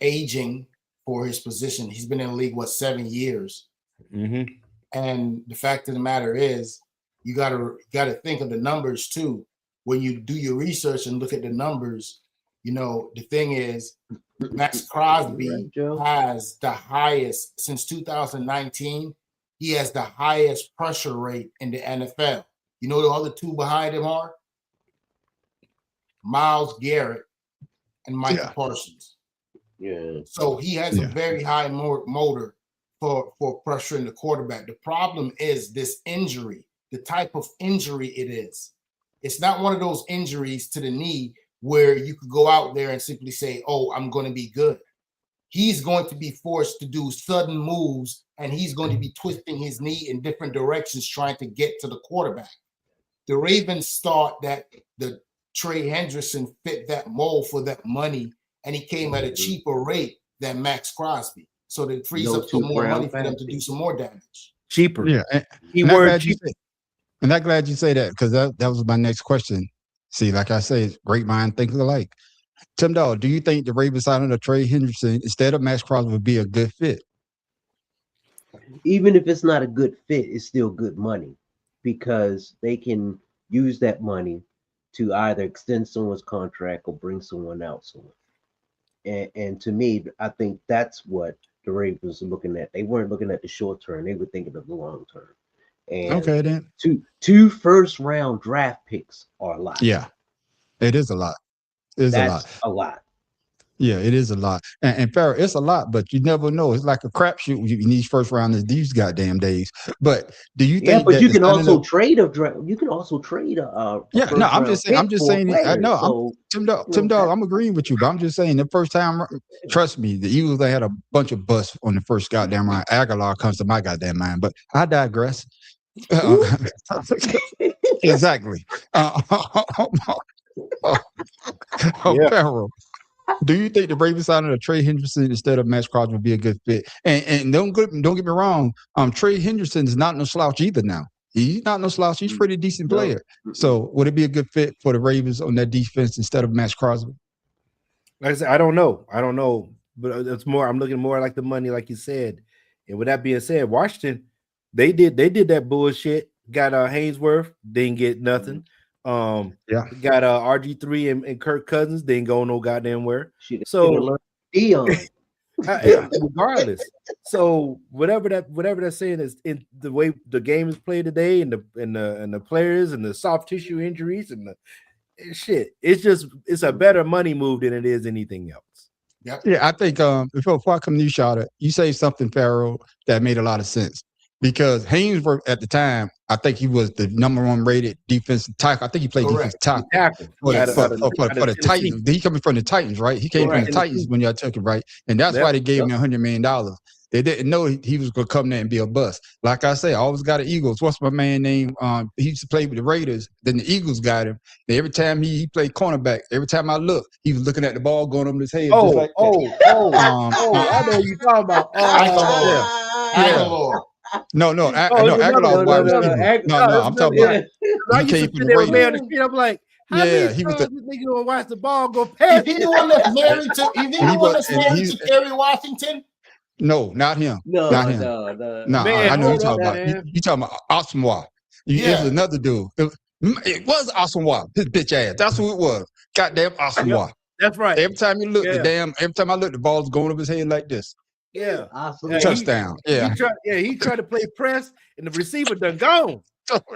aging for his position. He's been in the league, 7 years? Mm-hmm. And the fact of the matter is, you gotta think of the numbers too. When you do your research and look at the numbers, the thing is, Max Crosby has the highest since 2019. He has the highest pressure rate in the NFL. You know the other two behind him are Myles Garrett and Michael Parsons. Yeah. So he has a very high motor for pressuring the quarterback. The problem is this injury, the type of injury it is. It's not one of those injuries to the knee where you could go out there and simply say, oh, I'm going to be good. He's going to be forced to do sudden moves, and he's going to be twisting his knee in different directions trying to get to the quarterback. The Ravens thought that the Trey Hendrickson fit that mold for that money, and he came at a cheaper rate than Max Crosby. So that frees up some more money for them to do some more damage. Cheaper. Yeah. And I'm glad you say that, because that was my next question. See, like I say, great mind think alike. Tim Dawg, do you think the Ravens signing of Trey Hendrickson instead of Max Crosby would be a good fit? Even if it's not a good fit, it's still good money, because they can use that money to either extend someone's contract or bring someone else on. And to me, I think that's what the Ravens are looking at. They weren't looking at the short term; they were thinking of the long term. And okay, then two first-round draft picks are a lot. Yeah, it is a lot. That's a lot. Yeah, it is a lot. And Farrell, it's a lot, but you never know. It's like a crapshoot in these first rounders these goddamn days. But do you think? Yeah, but you can also trade a draft. You can also trade a yeah. No, I'm just saying. I know. Tim Dawg, I'm agreeing with you, but I'm just saying the first time. Trust me, the Eagles, they had a bunch of busts on the first goddamn round. Aguilar comes to my goddamn mind, but I digress. Exactly. Farrell, do you think the Ravens signing of Trey Hendrickson instead of Max Crosby would be a good fit? And don't get me wrong, Trey Hendrickson is not no slouch either now. He's not no slouch. He's a pretty decent player. So would it be a good fit for the Ravens on that defense instead of Max Crosby? Like I said, I don't know. But it's more, I'm looking more like the money, like you said. And with that being said, Washington, they did that bullshit. Got Haynesworth, didn't get nothing. Got RG3 and Kirk Cousins, didn't go no goddamn where. So regardless. So whatever that's saying is in the way the game is played today, and the players and the soft tissue injuries and the shit. It's a better money move than it is anything else. Yep. Yeah, I think before I come to you, Shada, you say something, Farrell, that made a lot of sense. Because Haynesworth at the time, I think he was the #1 rated defensive tackle. I think he played defensive tackle for the Titans. He coming from the Titans, right? He came from the Titans when y'all took it, right? And that's why they gave him $100 million. They didn't know he was going to come there and be a bust. Like I say, I always got the Eagles. What's my man name? He used to play with the Raiders. Then the Eagles got him. And every time he played cornerback, every time I looked, he was looking at the ball going over his head. I know you talking about. No, Aguilar wide receiver. No, I'm talking about. I used to sit there with me on the street. I'm like, he was the nigga gonna watch the ball go past. Is he the one that's married to Kerry Washington? No, not him. No, I know you're talking about. You talking about Asamoah. It was another dude. It was Asamoah. His bitch ass. That's who it was. Goddamn Asamoah. That's right. Every time you look, every time I look, the ball's going over his head like this. Yeah, awesome. Touchdown. He tried to play press, and the receiver done gone.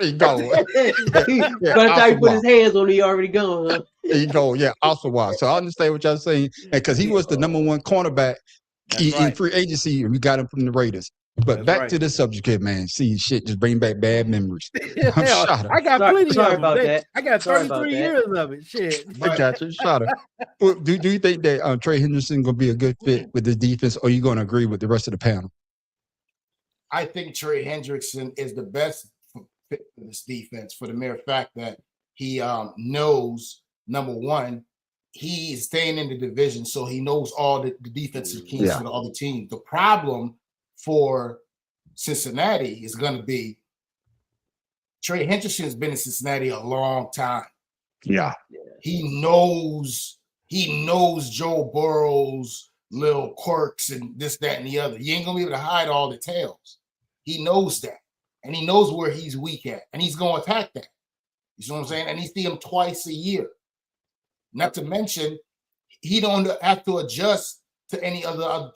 He gone. By the time he put his hands on, he already gone. Huh? There you go. Yeah, Asamoah. So I understand what y'all saying, because he was the #1 cornerback in free agency, and we got him from the Raiders. But back to the subject here, man. See, shit just bring back bad memories. I got plenty of that. I got 33 years of it. Shit. I got you. Shut up. Do you think that Trey Hendrickson going to be a good fit with the defense, or are you going to agree with the rest of the panel? I think Trey Hendrickson is the best fit for this defense, for the mere fact that he knows, #1, he is staying in the division, so he knows all the defensive keys for the other teams. The problem for Cincinnati is going to be Trey Hendrickson has been in Cincinnati a long time. Yeah. He knows Joe Burrow's little quirks and this, that, and the other. You ain't gonna be able to hide all the tails. He knows that, and he knows where he's weak at, and he's gonna attack that. You see what I'm saying? And he see him twice a year. Not to mention, he don't have to adjust to any other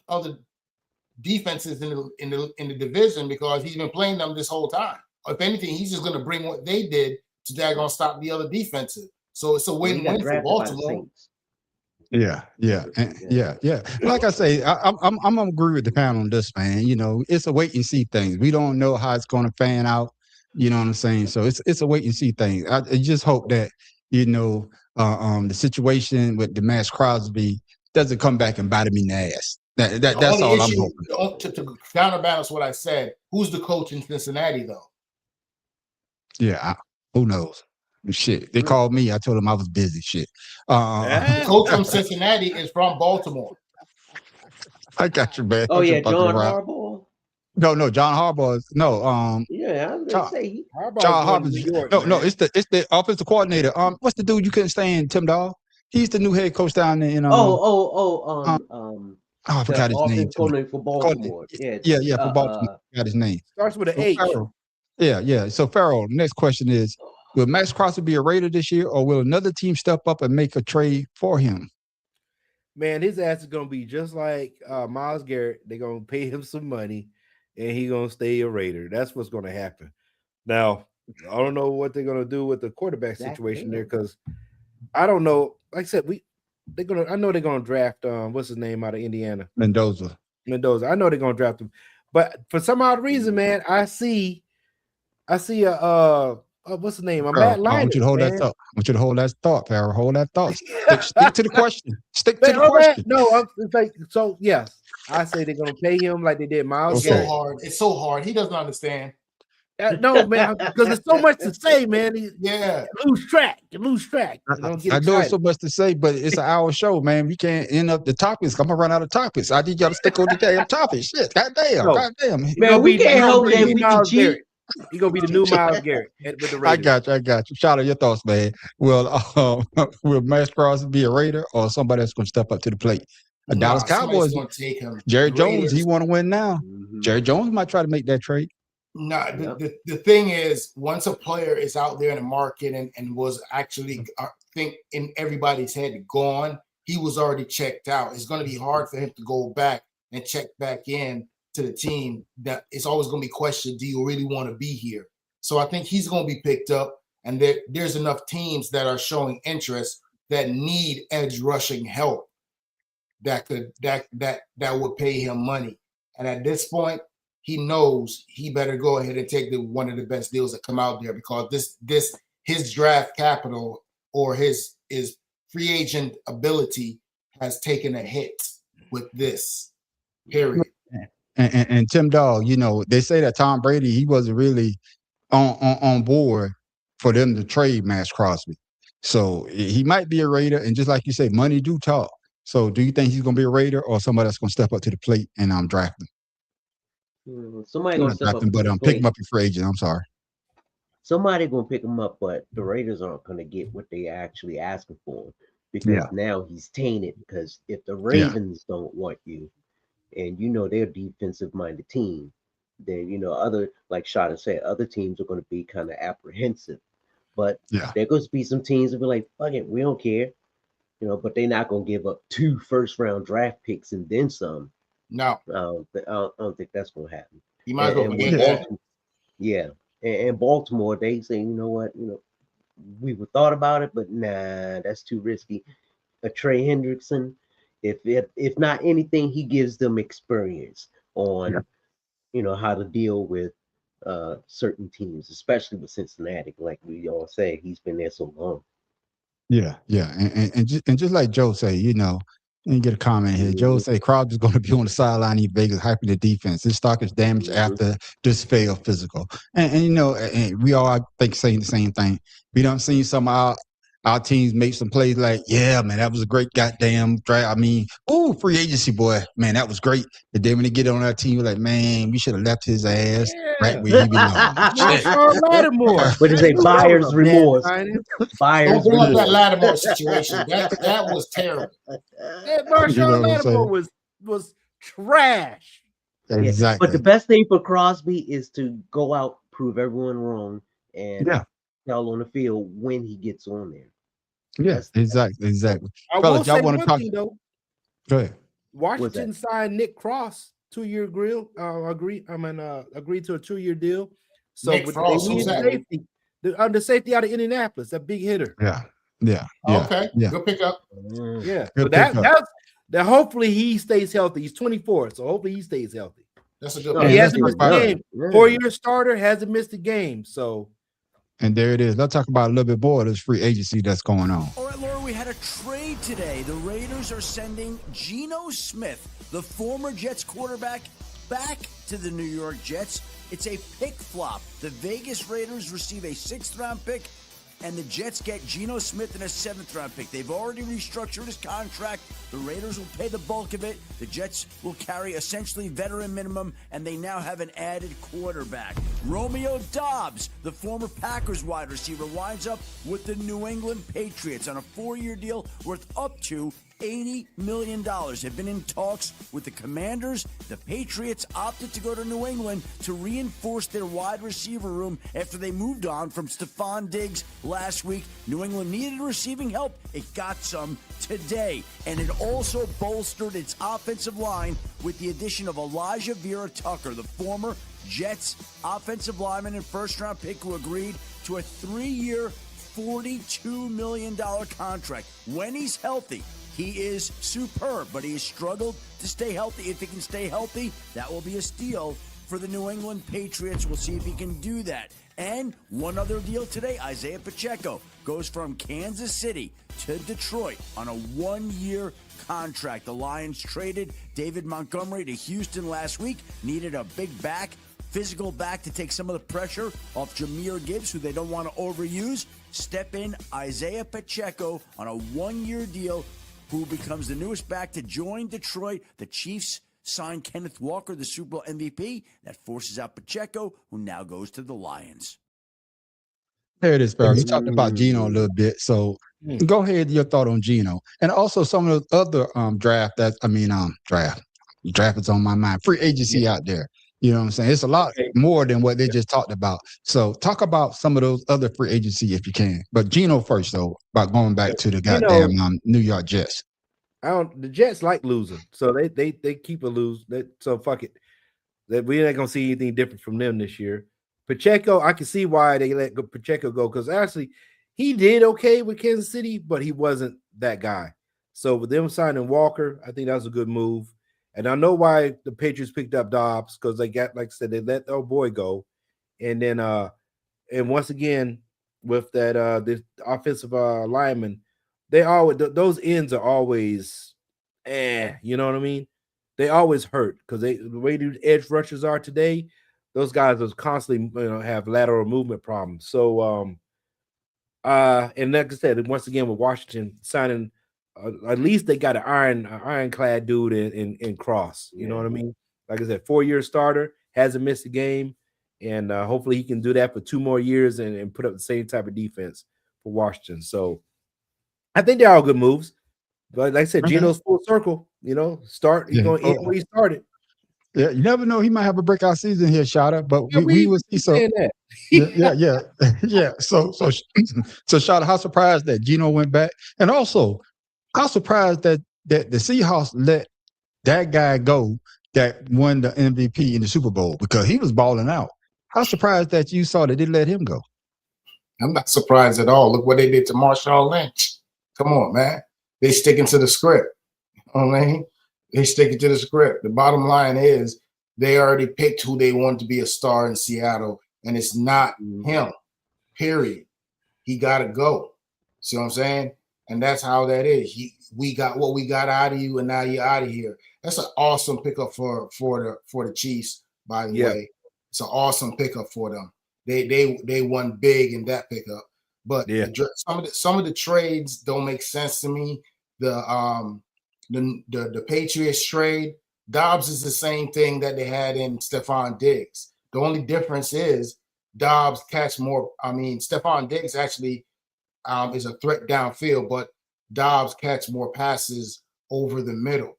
defenses in the division because he's been playing them this whole time. If anything, he's just gonna bring what they did to daggone stop the other defenses. So it's a win-win for Baltimore. Yeah. Like I say, I'm gonna agree with the panel on this, man. You know, it's a wait and see thing. We don't know how it's gonna fan out. You know what I'm saying? So it's a wait and see thing. I just hope that, you know, the situation with Max Crosby doesn't come back and bite him in the ass. That's all I'm hoping. To counterbalance what I said, who's the coach in Cincinnati though? Yeah, who knows? Shit, they called me. I told them I was busy. Shit. The coach from Cincinnati is from Baltimore. I got you, man. Oh yeah, John Harbaugh. No, John Harbaugh is no. Yeah, I was gonna say John Harbaugh. No, it's the offensive coordinator. What's the dude you couldn't stand? Tim Dahl. He's the new head coach down there. Oh, I forgot his name. Coordinator for Baltimore. Yeah, for Baltimore. I forgot his name. Starts with an H. Yeah. So Farrell, next question is: will Max Crosby be a Raider this year, or will another team step up and make a trade for him? Man, his ass is gonna be just like Myles Garrett. They're gonna pay him some money, and he's gonna stay a Raider. That's what's gonna happen. Now, I don't know what they're gonna do with the quarterback situation there because I don't know. Like I said, I know they're gonna draft what's his name out of Indiana, Mendoza. I know they're gonna draft him, but for some odd reason, man, I see a what's the name? Matt Leinart. I want you to hold that thought. I want you to hold that thought, Farrell. Hold that thought. Stick to the question. Stick to the question. No, it's like so. Yes, I say they're gonna pay him like they did Myles Garrett. It's so hard. He doesn't understand. No, man, because there's so much to say, man. You lose track. I know it's so much to say, but it's an hour show, man. We can't end up the topics. I'm gonna run out of topics. I need y'all to stick on the damn topic. Shit, goddamn. Man, we can't help that we can cheat. You're gonna be the new Myles Garrett with the Raiders. I got you. Shout out your thoughts, man. Will Max Crosby be a Raider or somebody that's gonna step up to the plate? Dallas Cowboys. Jerry Jones, he want to win now. Jerry Jones might try to make that trade. No, the thing is, once a player is out there in the market and was actually, I think, in everybody's head gone, he was already checked out. It's going to be hard for him to go back and check back in to the team. That it's always going to be questioned, do you really want to be here? So I think he's going to be picked up, and there's enough teams that are showing interest that need edge rushing help that would pay him money. And at this point, he knows he better go ahead and take one of the best deals that come out there because his draft capital or his free agent ability has taken a hit with this. Period. And Tim Dahl, you know, they say that Tom Brady, he wasn't really on board for them to trade Max Crosby. So he might be a Raider, and just like you say, money do talk. So do you think he's going to be a Raider or somebody that's going to step up to the plate and draft him? Somebody gonna step up, but pick him up in free agent. I'm sorry. Somebody gonna pick him up, but the Raiders aren't gonna get what they actually asking for him because now he's tainted. Because if the Ravens don't want you, and you know they're a defensive-minded team, then other, like Shada said, other teams are gonna be kind of apprehensive. But there goes to be some teams that be like, "Fuck it, we don't care," But they're not gonna give up 2 first-round draft picks and then some. No, I don't think that's gonna happen. You might as well forget that. Yeah, and Baltimore, they say, you know what, we thought about it, but nah, that's too risky. Trey Hendrickson, if not anything, he gives them experience on, how to deal with certain teams, especially with Cincinnati. Like we all say, he's been there so long. Yeah, and just like Joe say, let me get a comment here. Joe say Crosby's going to be on the sideline in Vegas, hyping the defense. His stock is damaged after this failed physical. And we all, I think, saying the same thing. We done seen some of our teams make some plays like, yeah, man, that was a great goddamn draft. I mean, free agency, boy. Man, that was great. And then when they get on our team, we're like, man, we should have left his ass right where he belongs. What is a buyer's remorse? Buyer's remorse. That Lattimore situation. That was terrible. Marshawn Lattimore was was trash. Yeah, but Exactly. the best thing for Crosby is to go out, prove everyone wrong, and Yeah. tell on the field when he gets on there. Yeah. That's Exactly. I will Fellas, y'all say want to one talk? thing though. Go ahead. Washington signed Nick Cross 2-year deal. Agreed to a 2-year deal. So Nick Frost, they who's need that? safety. The safety out of Indianapolis, that big hitter. Yeah. Okay, Yeah. good pickup. Yeah. Good So that pickup. that hopefully he stays healthy. He's 24, so hopefully he stays healthy. That's a good No, He Man, pick. let's hasn't talk missed a about game. Yeah. 4-year starter hasn't missed a game. So And there it is. Let's talk about a little bit more of this free agency that's going on. All right, Laura, we had a trade today. The Raiders are sending Geno Smith, the former Jets quarterback, back to the New York Jets. It's a pick flop. The Vegas Raiders receive a 6th-round pick, and the Jets get Geno Smith and a 7th-round pick. They've already restructured his contract. The Raiders will pay the bulk of it. The Jets will carry essentially veteran minimum, and they now have an added quarterback. Romeo Doubs, the former Packers wide receiver, winds up with the New England Patriots on a 4-year deal worth up to $80 million. Have been in talks with the Commanders. The Patriots opted to go to New England to reinforce their wide receiver room after they moved on from Stephon Diggs last week. New England needed receiving help. It got some today. And it also bolstered its offensive line with the addition of Elijah Vera Tucker, the former Jets offensive lineman and 1st-round pick who agreed to a 3-year, $42 million contract. When he's healthy, he is superb, but he has struggled to stay healthy. If he can stay healthy, that will be a steal for the New England Patriots. We'll see if he can do that. And one other deal today, Isaiah Pacheco goes from Kansas City to Detroit on a 1-year contract. The Lions traded David Montgomery to Houston last week, needed a big back, physical back to take some of the pressure off Jahmyr Gibbs, who they don't want to overuse. Step in Isaiah Pacheco on a 1-year deal, who becomes the newest back to join Detroit. The Chiefs signed Kenneth Walker, the Super Bowl MVP. That forces out Pacheco, who now goes to the Lions. There it is, Barry. You talked about Geno a little bit. So go ahead, your thought on Geno. And also some of the other draft. Draft is on my mind. Free agency out there. You know what I'm saying? It's a lot more than what they just talked about. So talk about some of those other free agency if you can. But Geno first, though, about going back to the goddamn New York Jets. The Jets like losing, so they keep a lose. So fuck it. That we're not gonna see anything different from them this year. Pacheco, I can see why they let Pacheco go, because actually he did okay with Kansas City, but he wasn't that guy. So with them signing Walker, I think that was a good move. And I know why the Patriots picked up Dobbs, because they got, like I said, they let their boy go. And then and once again, with that the offensive lineman, they always those ends are always you know what I mean? They always hurt because the way the edge rushers are today, those guys are constantly have lateral movement problems. So and like I said, once again with Washington signing, at least they got an ironclad dude in Cross. You know what I mean? Like I said, 4-year starter, hasn't missed a game, and hopefully he can do that for 2 more years and put up the same type of defense for Washington. So I think they're all good moves. But like I said, Geno's full circle. He's going to end where he started. Yeah, you never know. He might have a breakout season here, Shada, but we will see. So yeah. So Shada, how surprised that Geno went back, and also how surprised that the Seahawks let that guy go that won the MVP in the Super Bowl, because he was balling out. How surprised that you saw that they let him go? I'm not surprised at all. Look what they did to Marshawn Lynch. Come on, man. They sticking to the script. You know what I mean? They sticking to the script. The bottom line is they already picked who they want to be a star in Seattle, and it's not him, period. He got to go. See what I'm saying? And that's how that is. We got what we got out of you, and now you're out of here. That's an awesome pickup for the Chiefs, by the way. It's an awesome pickup for them. They won big in that pickup. But some of the trades don't make sense to me. The Patriots trade, Dobbs is the same thing that they had in Stephon Diggs. The only difference is Dobbs catch more. I mean, Stephon Diggs actually is a threat downfield, but Dobbs catch more passes over the middle.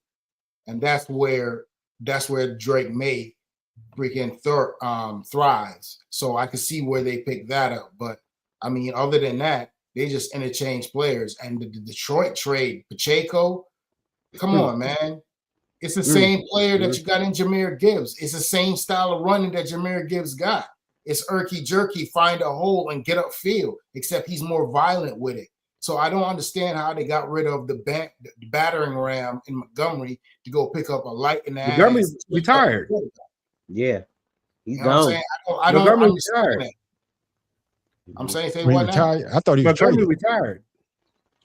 and that's where Drake May freaking thrives. So I can see where they picked that up. But I mean, other than that, they just interchange players. And the Detroit trade, Pacheco, come on, man. It's the same player that you got in Jahmyr Gibbs. It's the same style of running that Jahmyr Gibbs got. It's irky jerky, find a hole and get upfield, except he's more violent with it. So I don't understand how they got rid of the battering ram in Montgomery to go pick up a light in the Montgomery ass. retired. Yeah, he's You know what I'm gone. saying? I don't Montgomery understand retired. that. I'm saying, say When he what now? retired, I thought he was Montgomery traded. retired.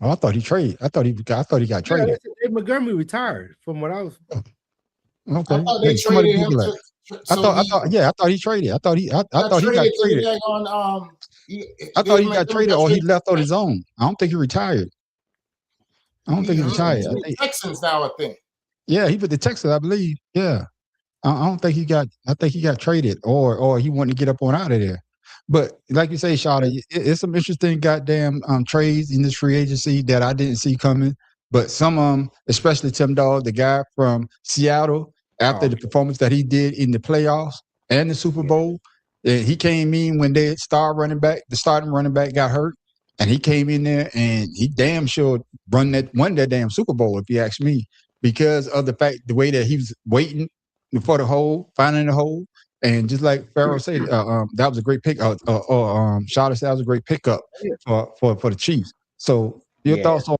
Oh, I thought he traded. I thought he got Yeah, traded. they said Montgomery retired from what I was. Okay. I thought they Hey, somebody traded him Google that. I thought he traded. I thought he got traded. I thought he got traded or he left on his own. I don't think he retired. I don't think he retired. I He's think, Texans now, I think. yeah, he with the Texans, I believe. Yeah. I don't think he got. I think he got traded or he wanted to get up on out of there. But like you say, Shawty, it's some interesting goddamn trades in this free agency that I didn't see coming. But some of them, especially Tim Dog, the guy from Seattle, after the performance that he did in the playoffs and the Super Bowl, he came in when the starting running back got hurt, and he came in there and he damn sure won that damn Super Bowl, if you ask me, because of the way that he was waiting for the hole, finding the hole. And just like Pharaoh said, that was a great pick. Shawty said that was a great pickup for the Chiefs. So your thoughts on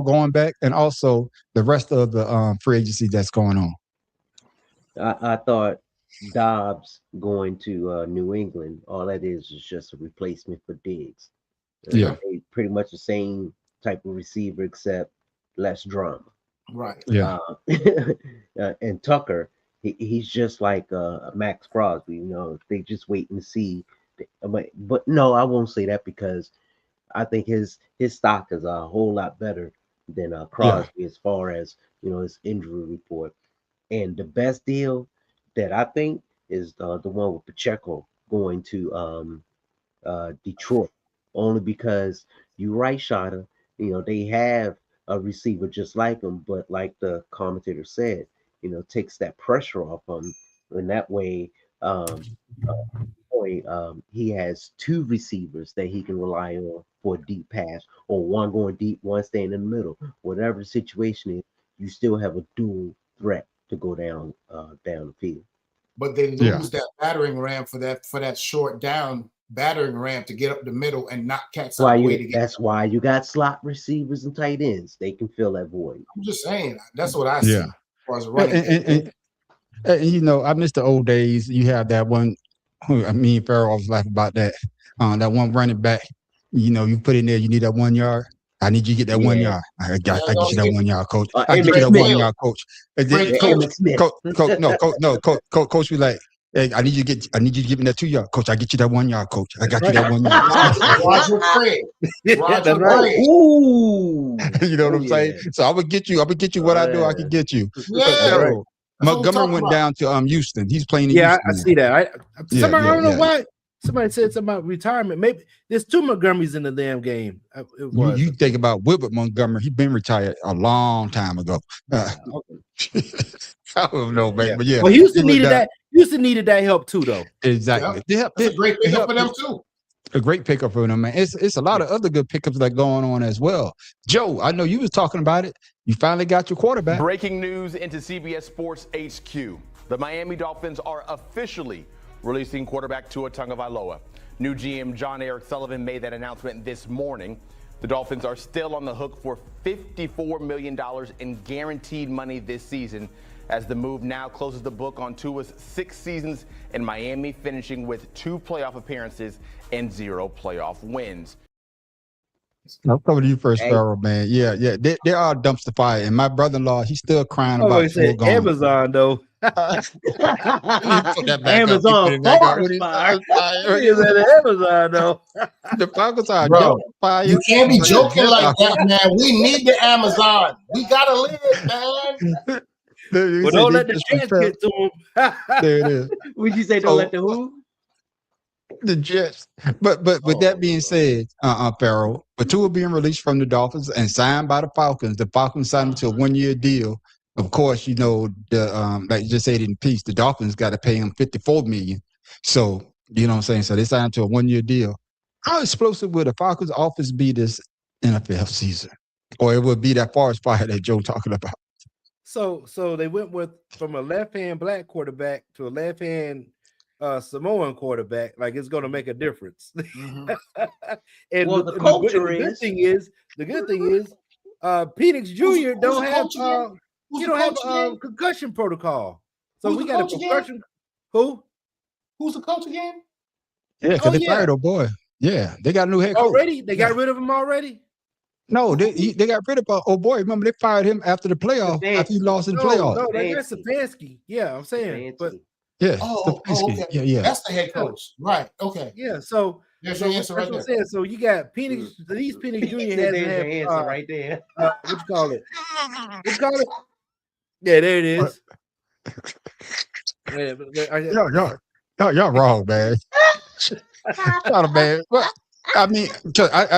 going back and also the rest of the free agency that's going on? I thought Dobbs going to New England, all that is just a replacement for Diggs. Yeah. Pretty much the same type of receiver except less drama. Right. Yeah. And Tucker, he's just like Max Crosby. They just waiting to see. But no, I won't say that because I think his stock is a whole lot better than Crosby as far as his injury report. And the best deal that I think is the one with Pacheco going to Detroit, only because you're right, Shada. They have a receiver just like him, but like the commentator said, takes that pressure off him, and that way, he has two receivers that he can rely on for a deep pass, or one going deep, one staying in the middle. Whatever the situation is, you still have a dual threat to go down the field. But they lose that battering ram for that short down battering ram to get up the middle and not catch out the way to get. That's why you got slot receivers and tight ends. They can fill that void. I'm just saying that's what I see as far as running. And I miss the old days. You have that one. Me and Pharaoh was laughing about that. That one running back. You put in there. You need that 1 yard. I need you to get that 1 yard. I get you that 1 yard, coach. I get you that 1 yard, coach. And then coach be like, hey, I need you to give me that 2 yard, coach. I get you that 1 yard, coach. I got you that 1 yard. Roger Craig. Roger Craig. Ooh. You know what I'm saying? So I would get you what I do. I can get you. Yeah. Montgomery went down to Houston. He's playing in Houston. I see that. I don't know why. Somebody said something about retirement. Maybe there's two Montgomerys in the damn game. You think about Wilbert Montgomery. He's been retired a long time ago. I don't know, man. But well, Houston needed that. Houston needed that help too, though. Exactly. That's a great pickup for them too. A great pickup for them, man. It's a lot of other good pickups that going on as well. Joe, I know you was talking about it. You finally got your quarterback. Breaking news into CBS Sports HQ. The Miami Dolphins are officially releasing quarterback Tua Tagovailoa. New GM John Eric Sullivan made that announcement this morning. The Dolphins are still on the hook for $54 million in guaranteed money this season, as the move now closes the book on Tua's 6 seasons in Miami, finishing with 2 playoff appearances and 0 playoff wins. I'll cover to you first, Pharaoh, man. Yeah. They are dumpster fire. And my brother-in-w, he's still crying about it. Amazon, though. Amazon forest fire. Amazon, though. The Falcons are fire. You can't be joking like that, man. We need the Amazon. We gotta live, man. Well, don't let the Jets get to him. There it is. Would you say don't let the who? The Jets. But with that being said, Pharaoh, but Tua being released from the Dolphins and signed by the Falcons signed him to a 1-year deal. Of course, you know the like you just said in peace, the Dolphins got to pay him $54 million. So you know what I'm saying. So they signed to a 1-year deal. How explosive will the Falcons' offense be this NFL season, or it would be that forest fire that Joe talking about? So they went with from a left-hand black quarterback to a left-hand Samoan quarterback. Like it's going to make a difference. Mm-hmm. And Well, the culture the good is. thing is Penix Jr. don't have you don't have a concussion protocol. So Who's we the got a coach again? concussion. Who? Who's the coach again? Yeah, because they fired old boy. Yeah, they got a new head coach. Already? They got rid of him already? No, they got rid of old boy. Remember, they fired him after the playoff, after he lost in the playoff. No, they got Stefanski. Yeah, I'm saying. But yeah, okay. yeah. That's the head coach. Right. Okay. Yeah, so there's your answer right there. Saying. So you got Penix, these Penix Jr. has your answer right there. What you call it? What you call it? Yeah, there it is. Y'all wrong, man. Not a man. Well, I mean,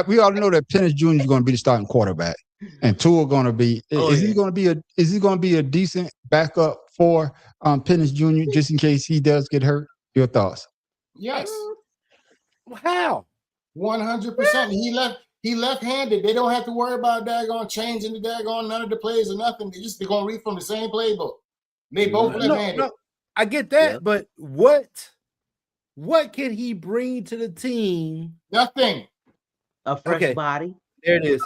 we all know that Penix Jr. is going to be the starting quarterback, and Tua going to be. Is he going to be a decent backup for Penix Jr. just in case he does get hurt? Your thoughts? Yes. How? 100%. He left-handed. They don't have to worry about daggone changing the daggone none of the plays or nothing. They're going to read from the same playbook. They both left-handed. No, I get that, but what can he bring to the team? Nothing. A fresh body. There it is.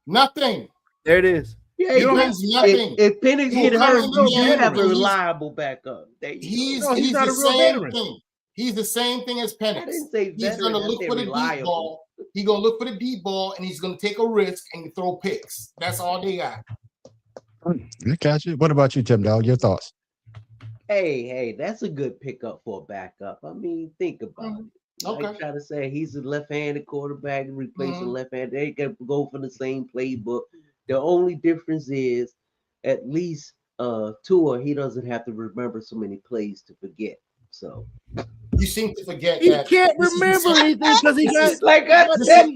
Nothing. There it is. Yeah, he brings nothing. If Penix get hurt, you have a reliable backup. He's not a real veteran. He's the same thing as Penix. I didn't say he's going to look for the deep ball. He's going to look for the deep ball, and he's going to take a risk and throw picks. That's all they got. I got you. What about you, Tim Dog? Your thoughts? Hey, that's a good pickup for a backup. I mean, think about it. Okay. I try to say he's a left-handed quarterback replacing left-handed. They can go for the same playbook. The only difference is, at least Tua, he doesn't have to remember so many plays to forget. So you seem to forget he that can't remember anything because he got like I said.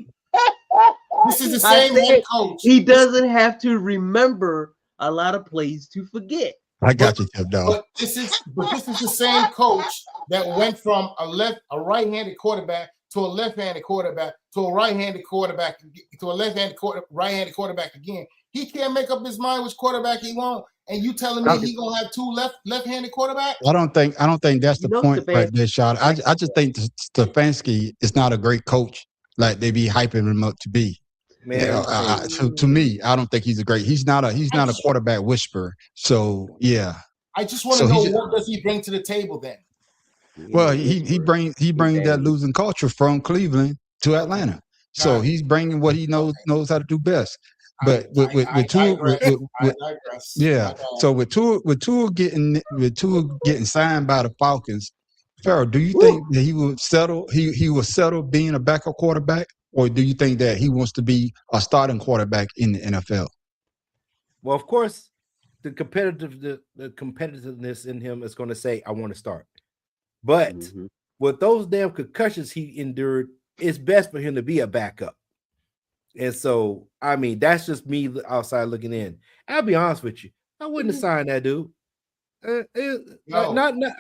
This is the same head coach. He doesn't have to remember a lot of plays to forget. I got you, Tim Dog. But this is the same coach that went from a right-handed quarterback to a left-handed quarterback to a right-handed quarterback to a right-handed quarterback again. He can't make up his mind which quarterback he wants. And you telling me he gonna have two left-handed quarterbacks? I don't think that's the point right there, Shot. I just think Stefanski is not a great coach like they be hyping him up to be. Man, to me, I don't think he's not a quarterback whisperer. So yeah. I just want to know what does he bring to the table then? Well, he brings that losing culture from Cleveland to Atlanta. So he's bringing what he knows how to do best. But with Tua getting signed by the Falcons, Pharaoh, do you think that he will settle? He will settle being a backup quarterback, or do you think that he wants to be a starting quarterback in the NFL? Well, of course, the competitiveness in him is going to say, "I want to start." But with those damn concussions he endured, it's best for him to be a backup. And so, I mean, that's just me outside looking in. I'll be honest with you. I wouldn't have signed that dude. I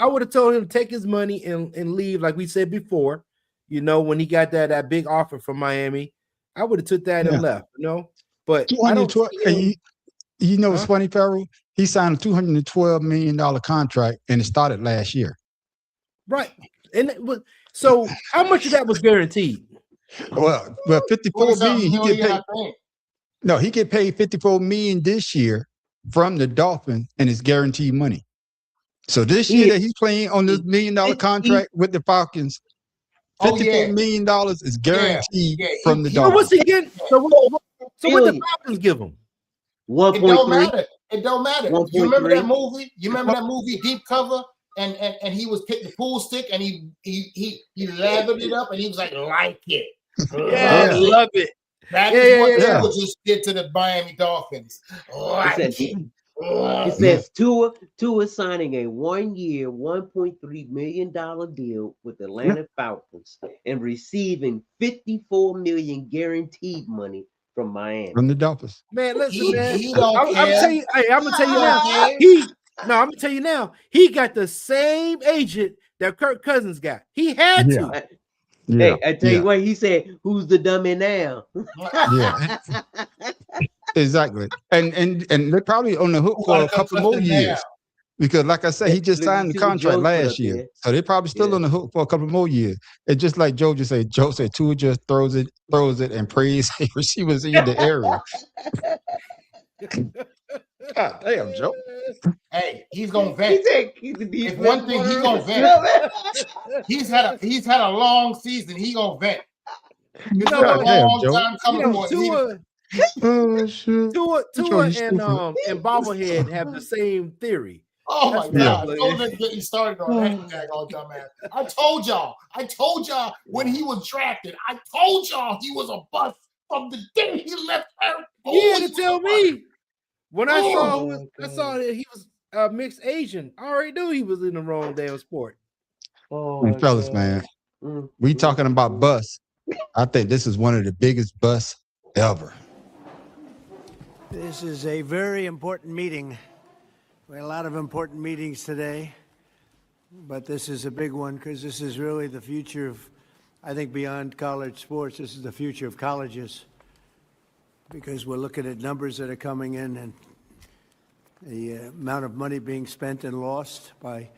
would have told him to take his money and leave, like we said before. You know, when he got that big offer from Miami, I would have took that and left. You know, but I don't. You know, it's funny, Pharaoh. He signed a $212 million contract, and it started last year. Right, and so how much of that was guaranteed? Well, $54 million. He get paid $54 million this year from the Dolphins, and it's guaranteed money. So this year that he's playing on this $1 million contract with the Falcons, $54 million is guaranteed from the Dolphins. What's he getting? So what the Falcons give him? 1.3. It don't matter. You remember that movie? Deep Cover? And he was taking the pool stick and he lathered it up and he was like it. Yeah, love it. That is what he just did to the Miami Dolphins. It says Tua signing a 1-year, $1.3 million deal with Atlanta Falcons and receiving $54 million guaranteed money from Miami. From the Dolphins. Man, listen, man. He don't I'm care. telling you, hey, I'm gonna tell you now. I'm gonna tell you now. He got the same agent that Kirk Cousins got. He had to. Yeah. Hey, I tell you what, he said, "Who's the dummy now?" Yeah. Exactly. And they're probably on the hook for a couple more years. Because, like I said, he just signed the contract last year, so they're probably still on the hook for a couple more years. And just like Joe just said, Tua just throws it, and prays receivers in the area. God damn, Joe. Hey, he's gonna vent. If one thing, he's gonna vent. He's had a long season. He gonna vent. It's been a long time coming for Tua and Bobblehead have the same theory. Oh my God! Don't get me started on that daggone dumbass. I told y'all when he was drafted. I told y'all he was a bust from the day he left. You had to tell me. When I saw that he was mixed Asian, I already knew he was in the wrong damn sport. Fellas, man, we talking about bust. I think this is one of the biggest busts ever. This is a very important meeting. We had a lot of important meetings today, but this is a big one because this is really the future of, I think, beyond college sports. This is the future of colleges because we're looking at numbers that are coming in and the amount of money being spent and lost by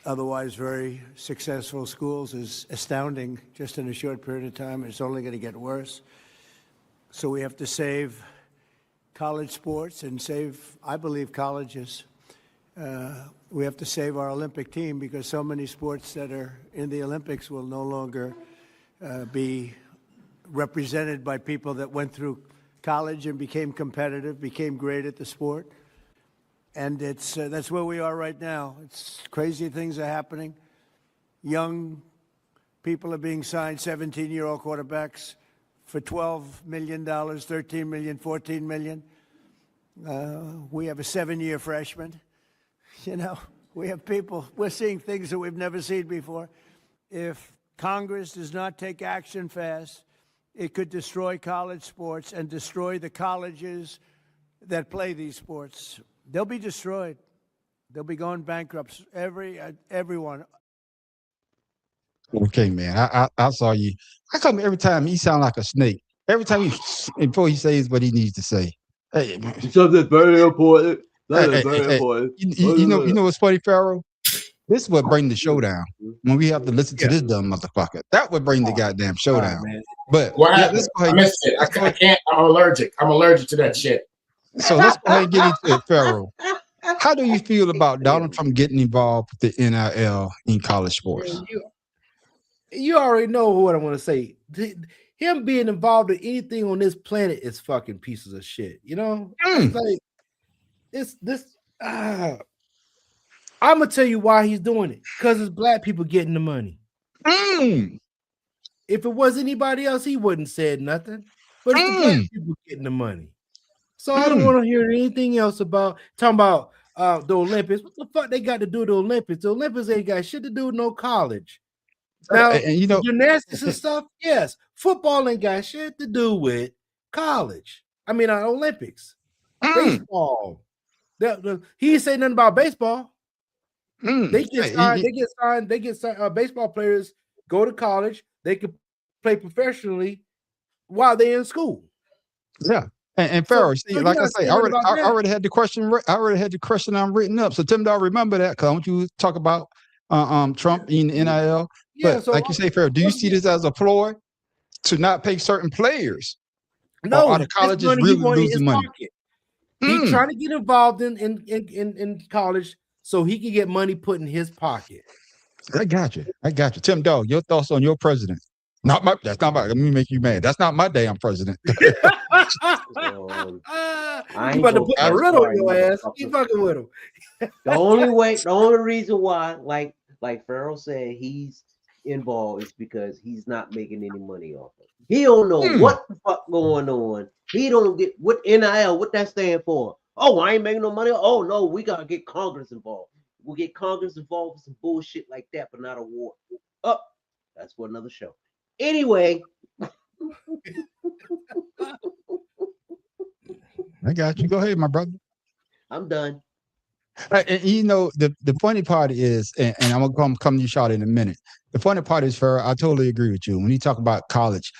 otherwise very successful schools is astounding just in a short period of time. It's only going to get worse. So we have to save college sports and save, I believe, colleges. We have to save our Olympic team because so many sports that are in the Olympics will no longer be represented by people that went through college and became competitive, became great at the sport. And that's where we are right now. It's crazy things are happening. Young people are being signed, 17-year-old quarterbacks, for $12 million, $13 million, $14 million. We have a 7-year freshman. We have people, we're seeing things that we've never seen before. If Congress does not take action fast, it could destroy college sports and destroy the colleges that play these sports. They'll be destroyed. They'll be going bankrupt. Everyone. Okay, man. I saw you. How come every time he sound like a snake? Every time before he says what he needs to say. Hey, something very important. Very important. You know what's funny, Pharaoh? This is what bring the showdown. When we have to listen to this dumb motherfucker, that would bring the goddamn showdown. But what happened? I missed it. I can't. I'm allergic. I'm allergic to that shit. So let's go ahead and get into it, Pharaoh. How do you feel about Donald Trump getting involved with the NIL in college sports? You already know what I want to say. Him being involved in anything on this planet is fucking pieces of shit. It's like it's this. I'm gonna tell you why he's doing it. Because it's black people getting the money. If it was anybody else, he wouldn't said nothing. But it's the black people getting the money. So I don't want to hear anything else about talking about the Olympics. What the fuck they got to do with the Olympics? The Olympics ain't got shit to do with no college. Now, gymnastics and stuff, yes. Football ain't got shit to do with college. I mean, Olympics. Baseball. He ain't say nothing about baseball. They get signed. Baseball players go to college. They can play professionally while they're in school. Yeah. And Pharaoh, like I say, I already had the question. I already had the question written up. So Tim, don't remember that because I want you to talk about Trump in NIL. But so like you say, Pharaoh, do you see this as a ploy to not pay certain players? No, are the colleges really losing money? He's trying to get involved in college so he can get money put in his pocket. I got you. Tim Dog, your thoughts on your president? That's not my. Let me make you mad. That's not my damn president. I'm about to put a riddle on your ass. Keep fucking with him. The only reason why, like Pharaoh said, he's involved is because he's not making any money off it. He don't know what the fuck going on. He don't get what NIL, what that stand for. Oh, I ain't making no money. Oh no, we gotta get Congress involved. We'll get Congress involved with some bullshit like that, but not a war. That's for another show. Anyway, I got you. Go ahead, my brother. I'm done. And you know, the funny part is, and I'm gonna come to you, Shot, in a minute. The funny part is, I totally agree with you. When you talk about college,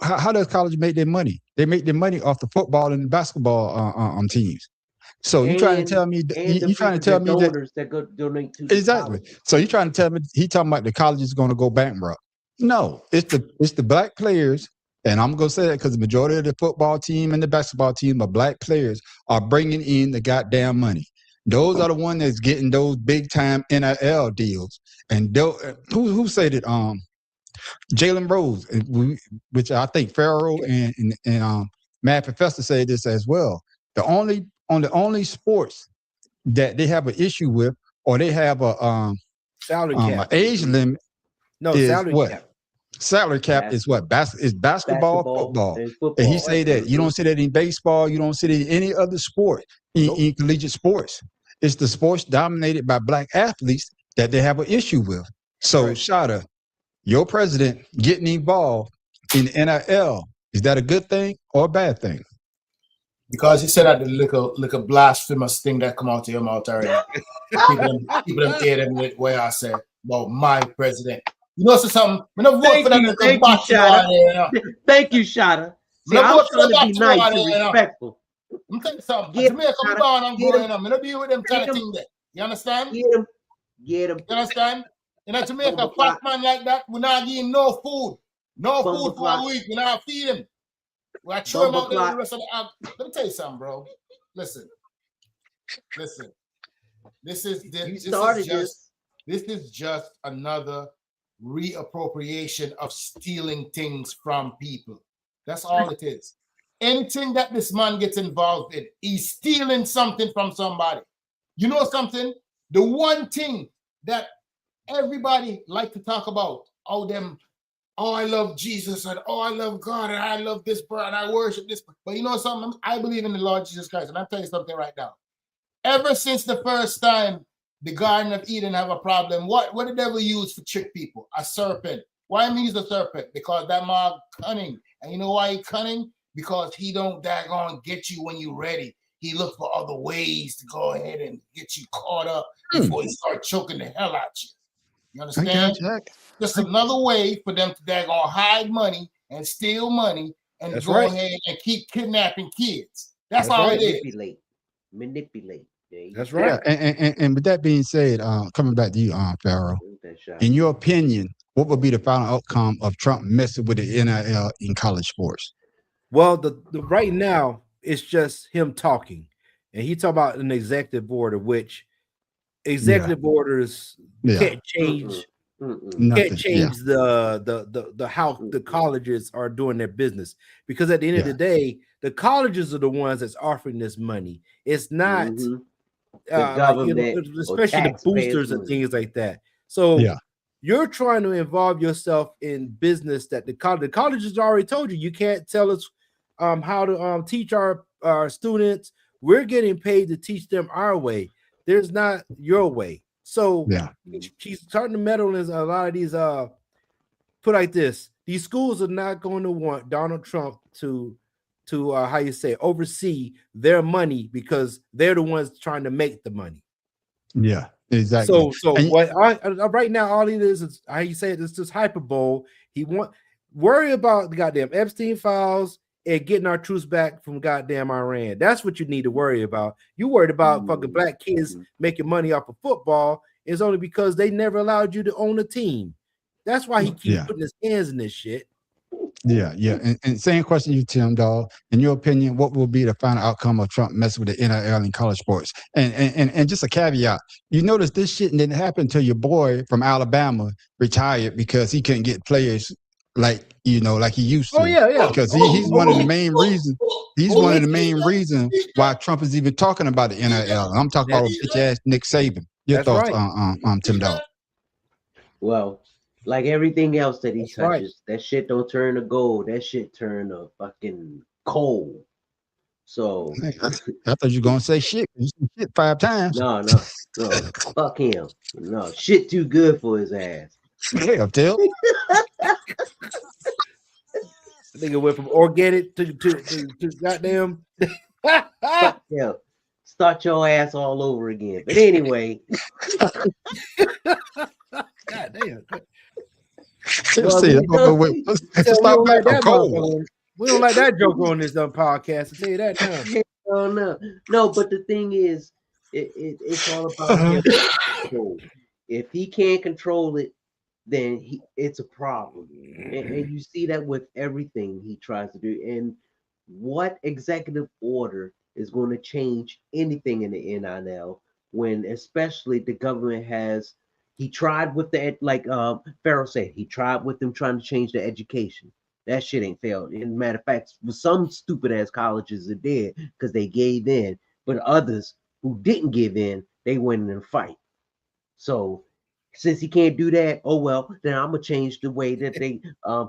how does college make their money? They make their money off the football and basketball teams. So you trying to tell me? You trying to tell me that go donate to exactly? So you trying to tell me he talking about the college is going to go bankrupt? No, it's the black players. And I'm going to say that because the majority of the football team and the basketball team of black players are bringing in the goddamn money. Those are the ones that's getting those big time NIL deals. And who said it? Jalen Rose, which I think Pharaoh and Mad Professor said this as well. The only sports that they have an issue with, or they have a salary cap, an age limit. No, is salary what? cap. Salary cap is what? Is basketball, football. And he say that you don't see that in baseball, you don't see that in any other sport, in collegiate sports. It's the sports dominated by black athletes that they have an issue with. So, Shada, your president getting involved in NIL, is that a good thing or a bad thing? Because he said that the little blasphemous thing that come out of your mouth already. people them hear them with what I said about my president. You know, so something. I'm not vote for them. Thank you, Shada. See, I'm trying to be nice and respectful. I'm telling you something. Jamaica, I'm going. I'm not deal with them kind of thing there. You understand? Get him. You understand? In Jamaica, fat man like that, we're not giving no food. No food for a week. We're not feed him. We're throw him out there the rest of the Let me tell you something, bro. Listen. This is just another reappropriation of stealing things from people. That's all it is. Anything that this man gets involved in, he's stealing something from somebody. You know something? The one thing that everybody like to talk about, I love Jesus, and I love God, and I love this and I worship this. But you know something? I believe in the Lord Jesus Christ, and I'll tell you something right now. Ever since the first time the Garden of Eden have a problem, what the devil use to trick people? A serpent. Why he use a serpent? Because that man cunning. And you know why he cunning? Because he don't daggone get you when you're ready. He looks for other ways to go ahead and get you caught up before he start choking the hell out you. You understand? Just another way for them to daggone hide money and steal money and ahead and keep kidnapping kids. That's all it is. Manipulate. That's right. Yeah, and with that being said, coming back to you, Pharaoh, in your opinion, what would be the final outcome of Trump messing with the NIL in college sports? Well, the right now it's just him talking, and he talk about an executive order, which executive orders can't change. Can't change the how the colleges are doing their business, because at the end of the day, the colleges are the ones that's offering this money. It's not especially the boosters and things like that. So you're trying to involve yourself in business that the colleges already told you can't tell us how to teach our students. We're getting paid to teach them our way. There's not your way. So she's starting to meddle in a lot of these put like this. These schools are not going to want Donald Trump to oversee their money, because they're the ones trying to make the money. Yeah, exactly. So right now, all it is how you say it, it's just hyperbole. He worry about the goddamn Epstein files and getting our troops back from goddamn Iran. That's what you need to worry about. You worried about fucking black kids making money off of football is only because they never allowed you to own a team. That's why he keeps putting his hands in this shit. Yeah. And same question to you, Tim, dog. In your opinion, what will be the final outcome of Trump messing with the NIL in college sports? And just a caveat, you notice this shit didn't happen until your boy from Alabama retired because he couldn't get players like he used to. Oh yeah. Because he's one of the main reasons. He's one of the main reasons why Trump is even talking about the NIL. I'm talking about bitch ass Nick Saban. Your thoughts on Tim, dog? Well, like everything else that he touches, that shit don't turn to gold. That shit turn to fucking coal. So I thought you were gonna say shit. You said shit 5 times. No. Fuck him. No, shit too good for his ass. Yeah, Till. I think it went from organic to goddamn. Fuck them. Start your ass all over again. But anyway. Goddamn. Let's see. We don't like that joke on this podcast. I tell you that now. No, but the thing is, it's all about control. If he can't control it, then it's a problem. And you see that with everything he tries to do. And what executive order is going to change anything in the NIL when especially the government he tried with Pharaoh said, he tried with them trying to change the education. That shit ain't failed. And matter of fact, with some stupid ass colleges it did because they gave in, but others who didn't give in, they went in a fight. So since he can't do that, oh well, then I'm gonna change the way that they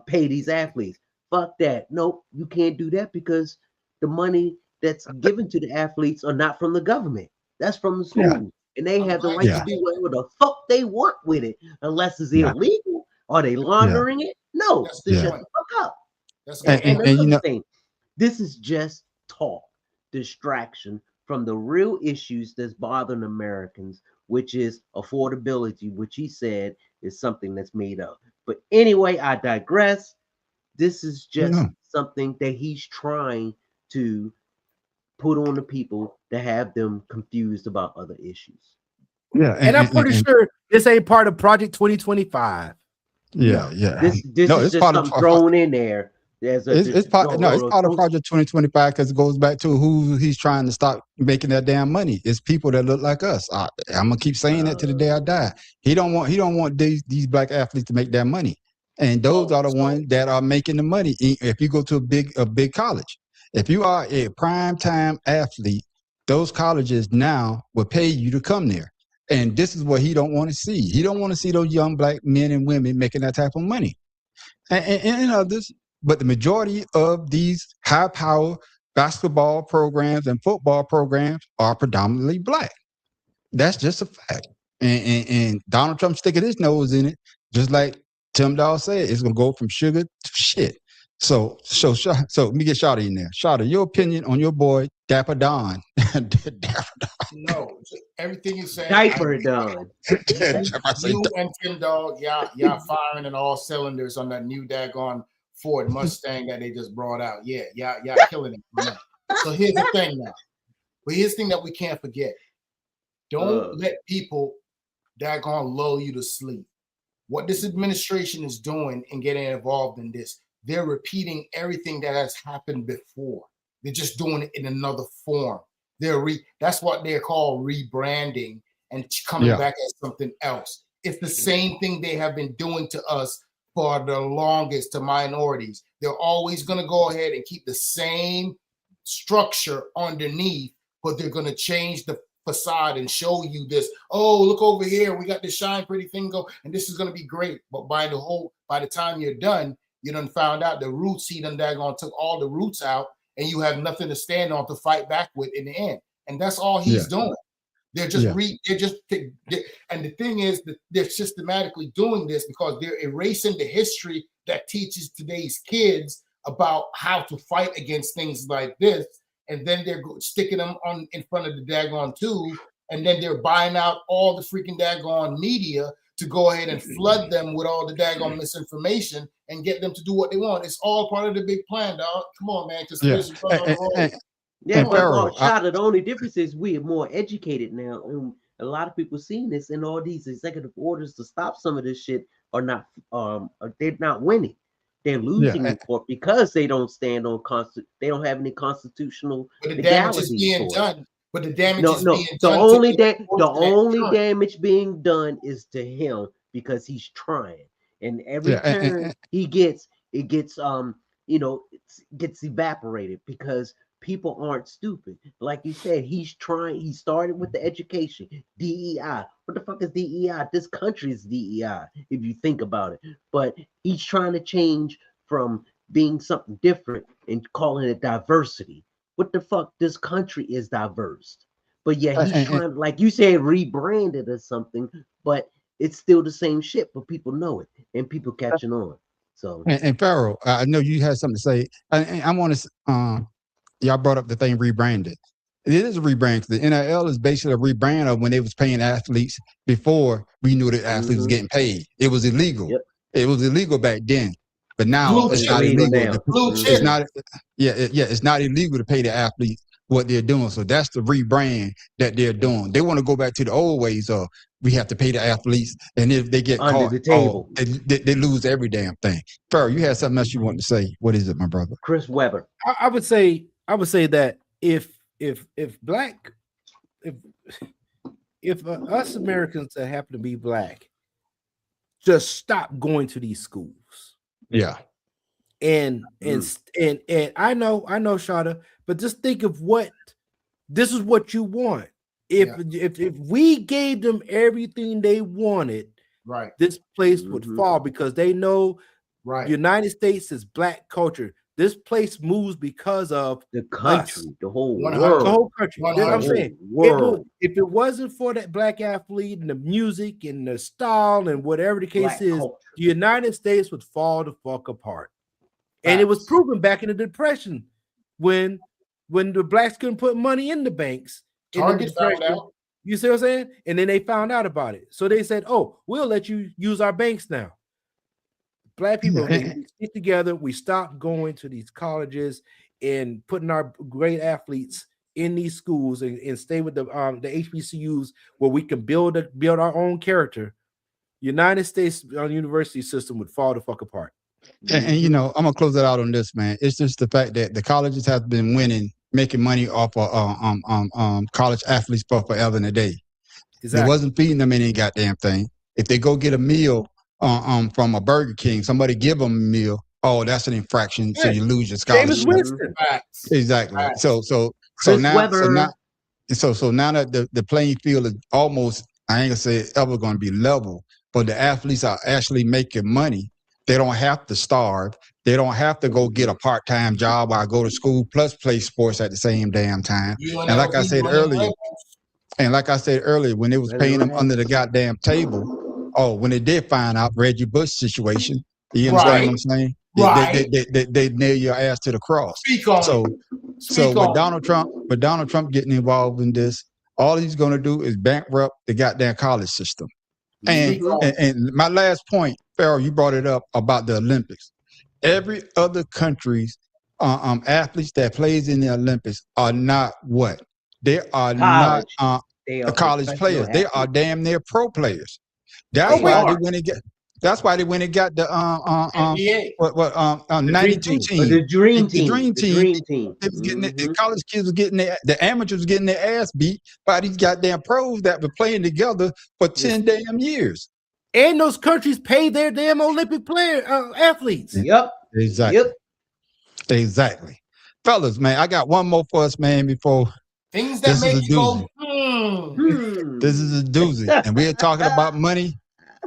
pay these athletes. Fuck that. Nope, you can't do that because the money that's given to the athletes are not from the government. That's from the school. Yeah. And they have the right to do whatever the fuck they want with it, unless it's illegal. Are they laundering it? No, shut the fuck up. And another thing, this is just talk, distraction from the real issues that's bothering Americans, which is affordability, which he said is something that's made up. But anyway, I digress. This is just something that he's trying to put on the people to have them confused about other issues. Yeah, and I'm pretty sure this ain't part of Project 2025. Yeah. This is just something thrown in there. It's part of Project 2025 because it goes back to who he's trying to stop making that damn money. It's people that look like us. I'm gonna keep saying that to the day I die. He don't want these black athletes to make that money, and those are the ones that are making the money. If you go to a big college, if you are a prime time athlete, those colleges now will pay you to come there. And this is what he don't want to see. He don't want to see those young black men and women making that type of money, and others. But the majority of these high-power basketball programs and football programs are predominantly black. That's just a fact. And Donald Trump sticking his nose in it, just like Tim Dahl said, it's gonna go from sugar to shit. So let me get Shawty in there. Shawty, your opinion on your boy Dapper Don? No, everything you said. Diaper Don. You and Tim Dahl, y'all firing in all cylinders on that new daggone Ford Mustang that they just brought out. Yeah, y'all killing it. So here's the thing now. But here's the thing that we can't forget. Don't let people daggone lull you to sleep. What this administration is doing and getting involved in this, they're repeating everything that has happened before. They're just doing it in another form. That's what they're called rebranding and coming back as something else. It's the same thing they have been doing to us for the longest, to minorities. They're always going to go ahead and keep the same structure underneath, but they're going to change the facade and show you this. Oh, look over here. We got this shine pretty thing go, and this is going to be great. But by the time you're done, you done found out the roots. He done daggone took all the roots out, and you have nothing to stand on to fight back with in the end. And that's all he's doing. They're just and the thing is that they're systematically doing this because they're erasing the history that teaches today's kids about how to fight against things like this. And then they're sticking them in front of the daggone tube, and then they're buying out all the freaking daggone media to go ahead and flood them with all the daggone misinformation and get them to do what they want. It's all part of the big plan, dog. Come on, man. The only difference is we are more educated now, and a lot of people seeing this, and all these executive orders to stop some of this shit are not they're not winning. They're losing in court because they don't stand on they don't have any constitutional. But the damage is being done. But the damage is being done. The only turn. Damage being done is to him because he's trying, and every turn he gets, it gets gets evaporated because people aren't stupid. Like you said, he's trying. He started with the education, DEI. What the fuck is DEI? This country is DEI, if you think about it. But he's trying to change from being something different and calling it diversity. What the fuck? This country is diverse. But yeah, he's trying, like you said, rebrand it or something. But it's still the same shit. But people know it, and people catching on. So And Pharaoh, I know you had something to say. I want to. Y'all brought up the thing rebranded. It is a rebrand. The NIL is basically a rebrand of when they was paying athletes before we knew that athletes was getting paid. It was illegal. Yep. It was illegal back then, but now it's not illegal. It's not. It's not illegal to pay the athletes what they're doing. So that's the rebrand that they're doing. They want to go back to the old ways of we have to pay the athletes, and if they get under caught, the table, they lose every damn thing. Pharaoh, you had something else you wanted to say. What is it, my brother? Chris Webber. I would say that if us Americans that happen to be black just stop going to these schools. Yeah. And I know Shada, but just think of what this is what you want. If we gave them everything they wanted, right, this place would fall because they know United States is black culture. This place moves because of the country, the whole world. The whole country. You know what I'm saying? World. If it wasn't for that black athlete and the music and the style and whatever the case Black is, culture. the United States would fall the fuck apart. And it was proven back in the Depression when the blacks couldn't put money in the banks. In the Depression, you see what I'm saying? And then they found out about it. So they said, "Oh, we'll let you use our banks now." Black people, we stick together. We stopped going to these colleges and putting our great athletes in these schools and stay with the HBCUs where we can build our own character. United States university system would fall the fuck apart. And you know, I'm gonna close it out on this, man. It's just the fact that the colleges have been making money off of college athletes for forever and a day. Exactly. It wasn't feeding them any goddamn thing. If they go get a meal from a Burger King, somebody give them a meal. Oh, that's an infraction, so you lose your scholarship. Exactly. So now that the playing field is almost, I ain't gonna say it's ever gonna be level, but the athletes are actually making money. They don't have to starve. They don't have to go get a part-time job while I go to school plus play sports at the same damn time. And like I said earlier, when they was paying them under the goddamn table, when they did find out Reggie Bush situation, you understand what I'm saying? They nail your ass to the cross. So with Donald Trump getting involved in this, all he's gonna do is bankrupt the goddamn college system. And my last point, Pharaoh, you brought it up about the Olympics. Every other country's athletes that plays in the Olympics are not what? They are not college players. Athletes. They are damn near pro players. That's why they went and get. That's why they went and got the 92 team. The dream team. They was getting the college kids was getting the amateurs was getting their ass beat by these goddamn pros that were playing together for 10 damn years. And those countries pay their damn Olympic athletes. Yep. Exactly. Yep. Exactly. Fellas, man, I got one more for us, man, before things that make you go, This is a doozy. And we're talking about money.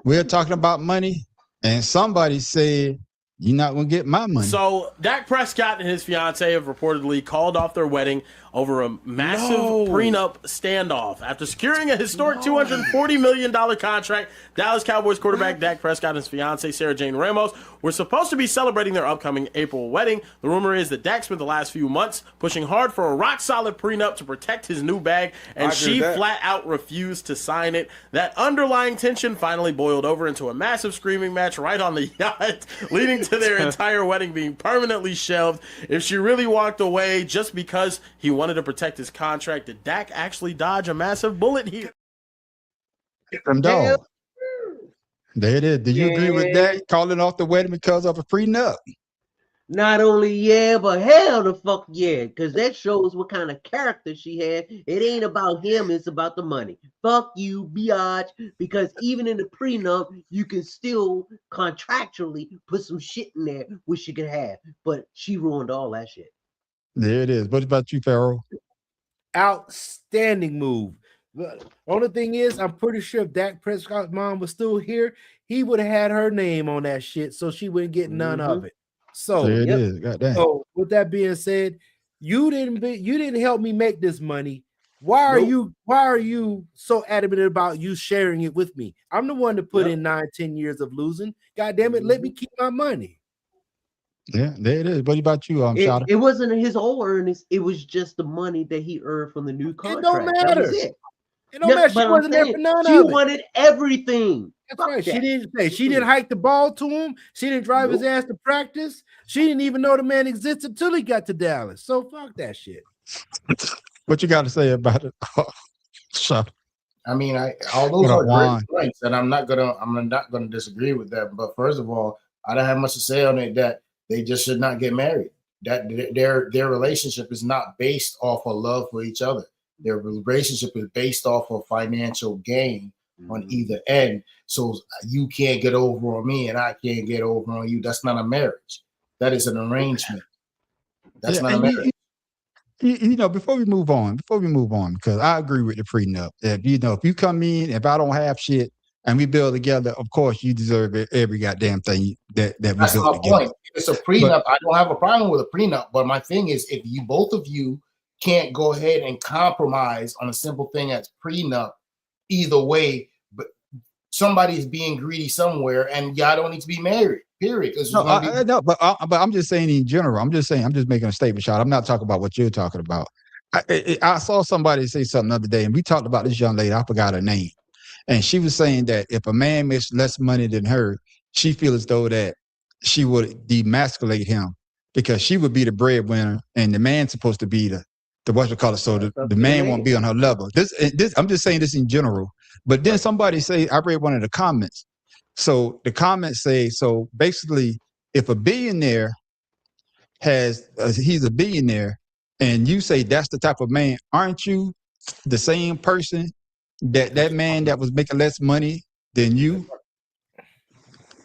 We're talking about money. And somebody said, you're not going to get my money. So Dak Prescott and his fiance have reportedly called off their wedding over a massive prenup standoff. After securing a historic $240 million contract, Dallas Cowboys quarterback Dak Prescott and his fiance Sarah Jane Ramos were supposed to be celebrating their upcoming April wedding. The rumor is that Dak spent the last few months pushing hard for a rock-solid prenup to protect his new bag, and she flat out refused to sign it. That underlying tension finally boiled over into a massive screaming match right on the yacht, leading to their entire wedding being permanently shelved. If she really walked away just because he wanted to protect his contract, did Dak actually dodge a massive bullet here? Dog. There it is. Do you agree with that? Calling off the wedding because of a prenup? Not only but hell the fuck yeah, because that shows what kind of character she had. It ain't about him, it's about the money. Fuck you, biatch. Because even in the prenup, you can still contractually put some shit in there which she could have. But she ruined all that shit. There it is. What about you, Pharaoh? Outstanding move. The only thing is, I'm pretty sure if Dak Prescott's mom was still here, he would have had her name on that shit, so she wouldn't get none of it. So there it is. Goddamn. So with that being said, you didn't help me make this money. Why are you so adamant about you sharing it with me? I'm the one that put in 9-10 years of losing. God damn it, let me keep my money. Yeah, there it is. What about you, Shouter? It wasn't his whole earnings. It was just the money that he earned from the new contract. It don't matter. That was it. It don't matter. She but wasn't there for none she of it. wanted everything. That's right. She didn't say. She didn't hike the ball to him. She didn't drive his ass to practice. She didn't even know the man existed until he got to Dallas. So fuck that shit. What you got to say about it? Shouter. I mean, all those are great points, and I'm not gonna disagree with that. But first of all, I don't have much to say on it that they just should not get married. That their relationship is not based off of love for each other. Their relationship is based off of financial gain on either end. So you can't get over on me, and I can't get over on you. That's not a marriage. That is an arrangement. That's not a marriage. You know, before we move on, because I agree with the prenup. If you come in, if I don't have shit and we build together, of course you deserve every goddamn thing that we That's built my together. point. It's a prenup. I don't have a problem with a prenup, but my thing is, if you both of you can't go ahead and compromise on a simple thing as prenup, either way, but somebody's being greedy somewhere, and y'all don't need to be married. Period. But I'm just saying in general. I'm just making a statement, Shot. I'm not talking about what you're talking about. I saw somebody say something the other day, and we talked about this young lady. I forgot her name, and she was saying that if a man makes less money than her, she feels as though that she would demasculate him because she would be the breadwinner, and the man's supposed to be the what you call it. So the man won't be on her level. This I'm just saying this in general. But then somebody say, I read one of the comments. So the comments say, so basically, if a billionaire he's a billionaire, and you say that's the type of man, aren't you the same person that man that was making less money than you?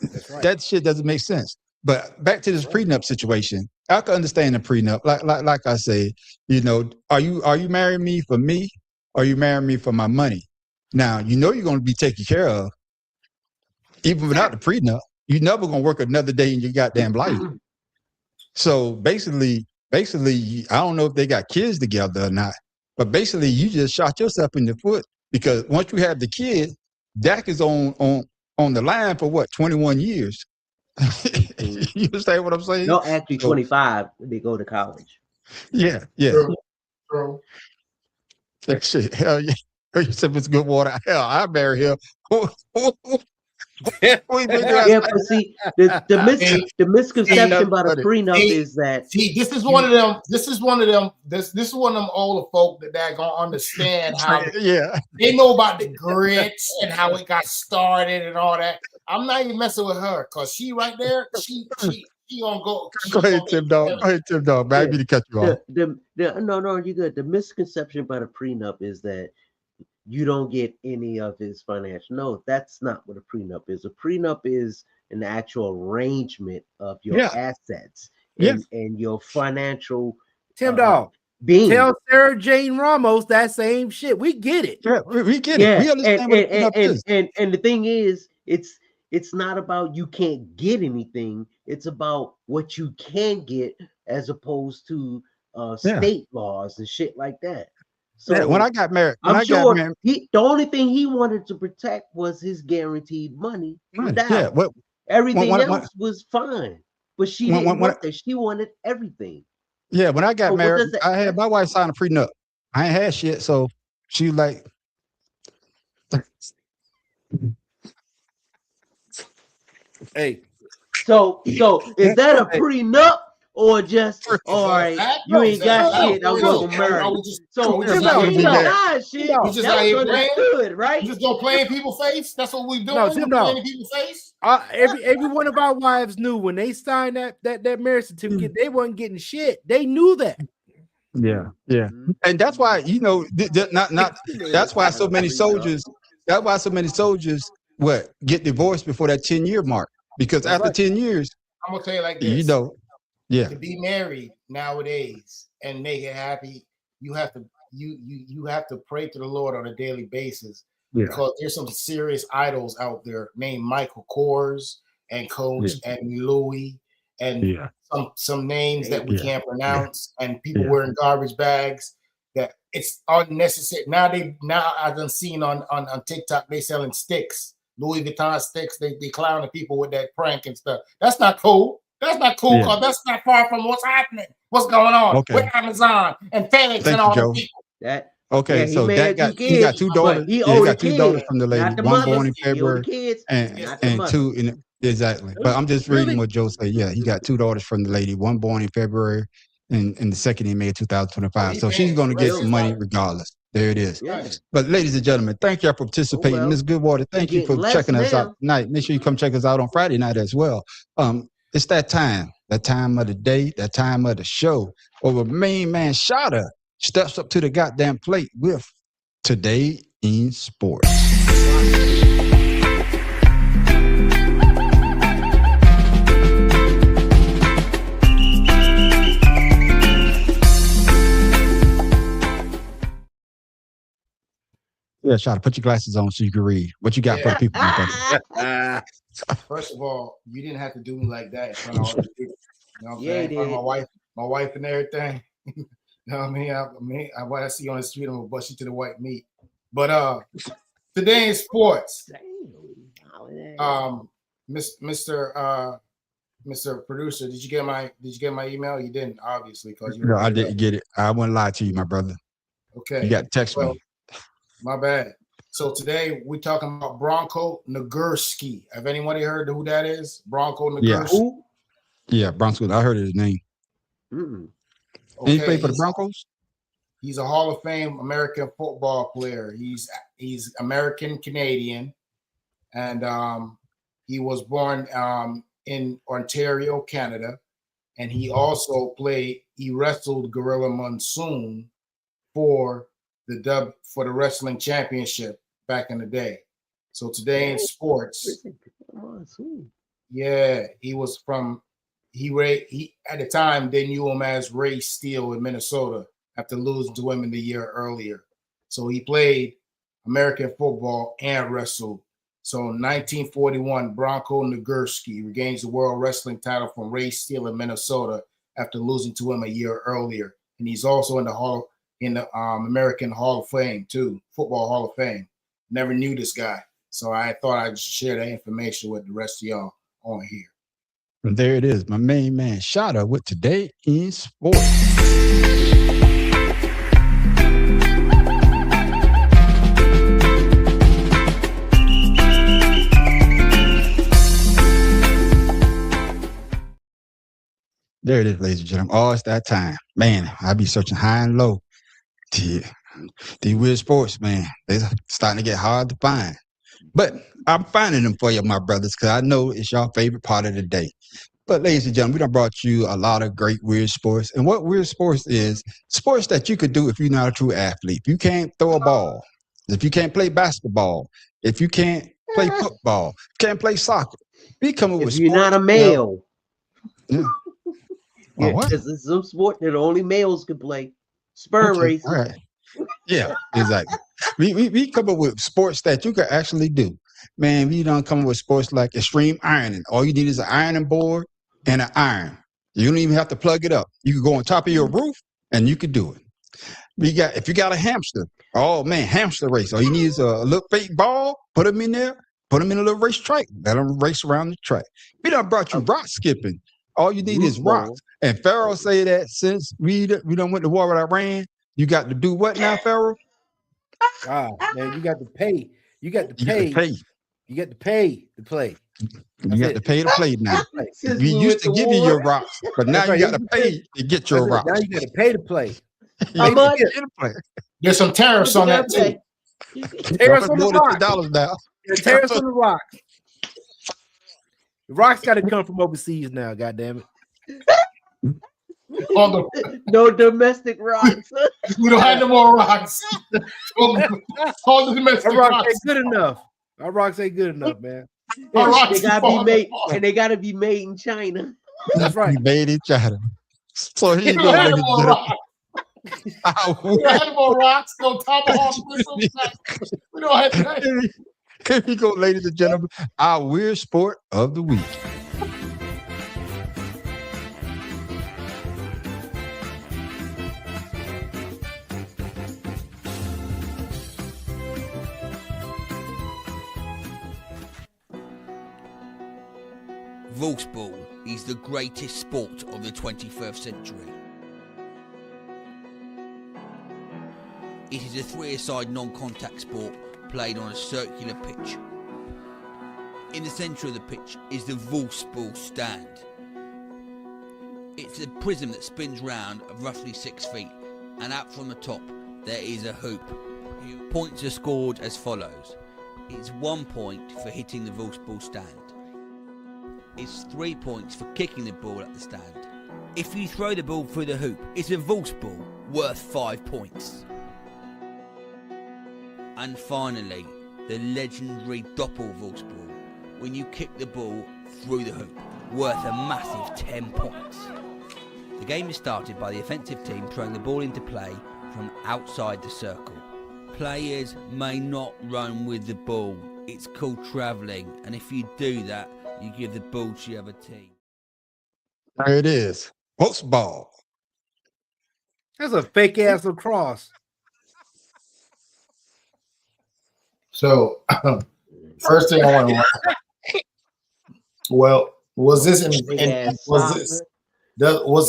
That's right. That shit doesn't make sense. But back to this prenup situation, I can understand the prenup. Like I say, are you marrying me for me, or are you marrying me for my money? Now you're going to be taken care of. Even without the prenup, you're never gonna work another day in your goddamn life. So basically, I don't know if they got kids together or not, but basically, you just shot yourself in the foot because once you have the kid, Dak is on the line for what 21 years. You understand what I'm saying? No, actually 25. They go to college. Yeah. True. That shit. Hell yeah. You said it's good water. Hell, I marry him. Yeah, but see, the misconception about a prenup is that this is one of them older folk that gonna understand how they know about the grits and how it got started and all that. I'm not even messing with her because she right there, she gonna go. Go ahead, Tim Dog. Man, I need to cut you off. No, you're good. The misconception about a prenup is that you don't get any of his financial. No, that's not what a prenup is. A prenup is an actual arrangement of your assets and your financial Tim Dog. being. Tell Sarah Jane Ramos that same shit. We get it. Yeah, we get it. We understand what a prenup is. And the thing is, it's not about you can't get anything. It's about what you can get as opposed to state laws and shit like that. So when I got married, the only thing he wanted to protect was his guaranteed money. Everything else was fine, but she didn't want that. She wanted everything. Yeah, when I got married, I had my wife sign a prenup. I ain't had shit, so she like. Hey, so is that a prenup? Or just all right, you ain't got shit. I'm gonna marry. So we just out here playing, right? We just gonna play in people's face. That's what we doing. Playing in people's face. Every one of our wives knew when they signed that marriage certificate, they wasn't getting shit. They knew that. Yeah, and that's why that's why so many soldiers. That's why so many soldiers get divorced before that 10-year mark because after 10 years, I'm gonna tell you like this. To be married nowadays and make it happy, you have to pray to the Lord on a daily basis because there's some serious idols out there named Michael Kors and Coach and Louis and some names that we can't pronounce and people wearing garbage bags that it's unnecessary. Now I've done seen on TikTok they selling sticks, Louis Vuitton sticks. They clowning people with that prank and stuff. That's not cool. That's not cool, because that's not far from what's happening. What's going on with Amazon and FedEx and all the people. Okay, so that got he got two daughters. He got two daughters from the lady. One born in February, and two in exactly. But I'm just reading what Joe said. Yeah, he got two daughters from the lady. One born in February, and the second in May 2025. So she's going to get some money regardless. There it is. But ladies and gentlemen, thank y'all for participating. Ms. Goodwater, thank you for checking us out tonight. Make sure you come check us out on Friday night as well. It's that time of the day, that time of the show, where the main man Shada steps up to the goddamn plate with Today in Sports. Yeah, Shada, put your glasses on so you can read. What you got for the people? First of all, you didn't have to do me like that in front of all the people. You know what I'm saying? In front of my wife and everything. You know what I mean? What I see on the street, I'm gonna bust you to the white meat. But Today in Sports, Mr. Producer, did you get my email? You didn't, obviously, because no, I didn't get it. I wouldn't lie to you, my brother. Okay, you got to text me. My bad. So today we're talking about Bronco Nagurski. Have anybody heard who that is? Bronco Nagurski. Yeah, Bronco. I heard his name. Okay, he played for the Broncos? He's a Hall of Fame American football player. He's American Canadian, and he was born in Ontario, Canada, and he also wrestled Gorilla Monsoon for the wrestling championship back in the day. So Today in Sports, he at the time they knew him as Ray Steele in Minnesota after losing to him in the year earlier. So he played American football and wrestled. So in 1941, Bronco Nagurski regains the World Wrestling title from Ray Steele in Minnesota after losing to him a year earlier. And he's also in the American Hall of Fame too, Football Hall of Fame. Never knew this guy. So I thought I'd just share that information with the rest of y'all on here. And there it is, my main man Shada with Today in Sports. There it is, ladies and gentlemen. Oh, it's that time. Man, I be searching high and low. These weird sports, man, they're starting to get hard to find. But I'm finding them for you, my brothers, because I know it's your favorite part of the day. But ladies and gentlemen, we done brought you a lot of great weird sports. And what weird sports is, sports that you could do if you're not a true athlete. If you can't throw a ball, if you can't play basketball, if you can't play football, can't play soccer. We come up with sports. If you're not a male. Yeah. What? Because it's some sport that only males can play. Spur race. All right. Yeah, exactly. we come up with sports that you can actually do. Man, we don't come up with sports like extreme ironing. All you need is an ironing board and an iron. You don't even have to plug it up. You can go on top of your roof and you can do it. If you got a hamster, oh man, hamster race. All you need is a little fake ball, put them in there, put them in a little race track, let them race around the track. We done brought you rock skipping. All you need is rocks. And Pharaoh say that since we done went to war with Iran, you got to do what now, Pharaoh? Man, you got to pay. You got to pay to play. You got to pay to play now. We used to give you your rocks, but now you got to pay to get your rocks. Now you got to pay to play. There's some tariffs on that too. Tariffs on the rocks. $50 now. Tariffs on the rocks. The rocks got to come from overseas now. God damn it. No domestic rocks. We don't have no more rocks. All the domestic rocks ain't good enough. Our rocks ain't good enough, man. They gotta be made, and they gotta be made in China. That's right. Made in China. So here you go, ladies and gentlemen. We don't have more rocks. No tomahawk. We don't have that. Here you go, ladies and gentlemen. Our weird sport of the week. Volleyball is the greatest sport of the 21st century. It is a three-a-side non-contact sport played on a circular pitch. In the centre of the pitch is the Volleyball stand. It's a prism that spins round at roughly 6 feet, and out from the top there is a hoop. Points are scored as follows. It's 1 point for hitting the Volleyball stand. It's 3 points for kicking the ball at the stand. If you throw the ball through the hoop, it's a Volleyball worth 5 points. And finally, the legendary Doppelvolleyball, when you kick the ball through the hoop, worth a massive 10 points. The game is started by the offensive team throwing the ball into play from outside the circle. Players may not run with the ball. It's called travelling, and if you do that, you give the ball to the other team. There it is. Volleyball. That's a fake ass lacrosse. So, first thing I want to. Well, was this was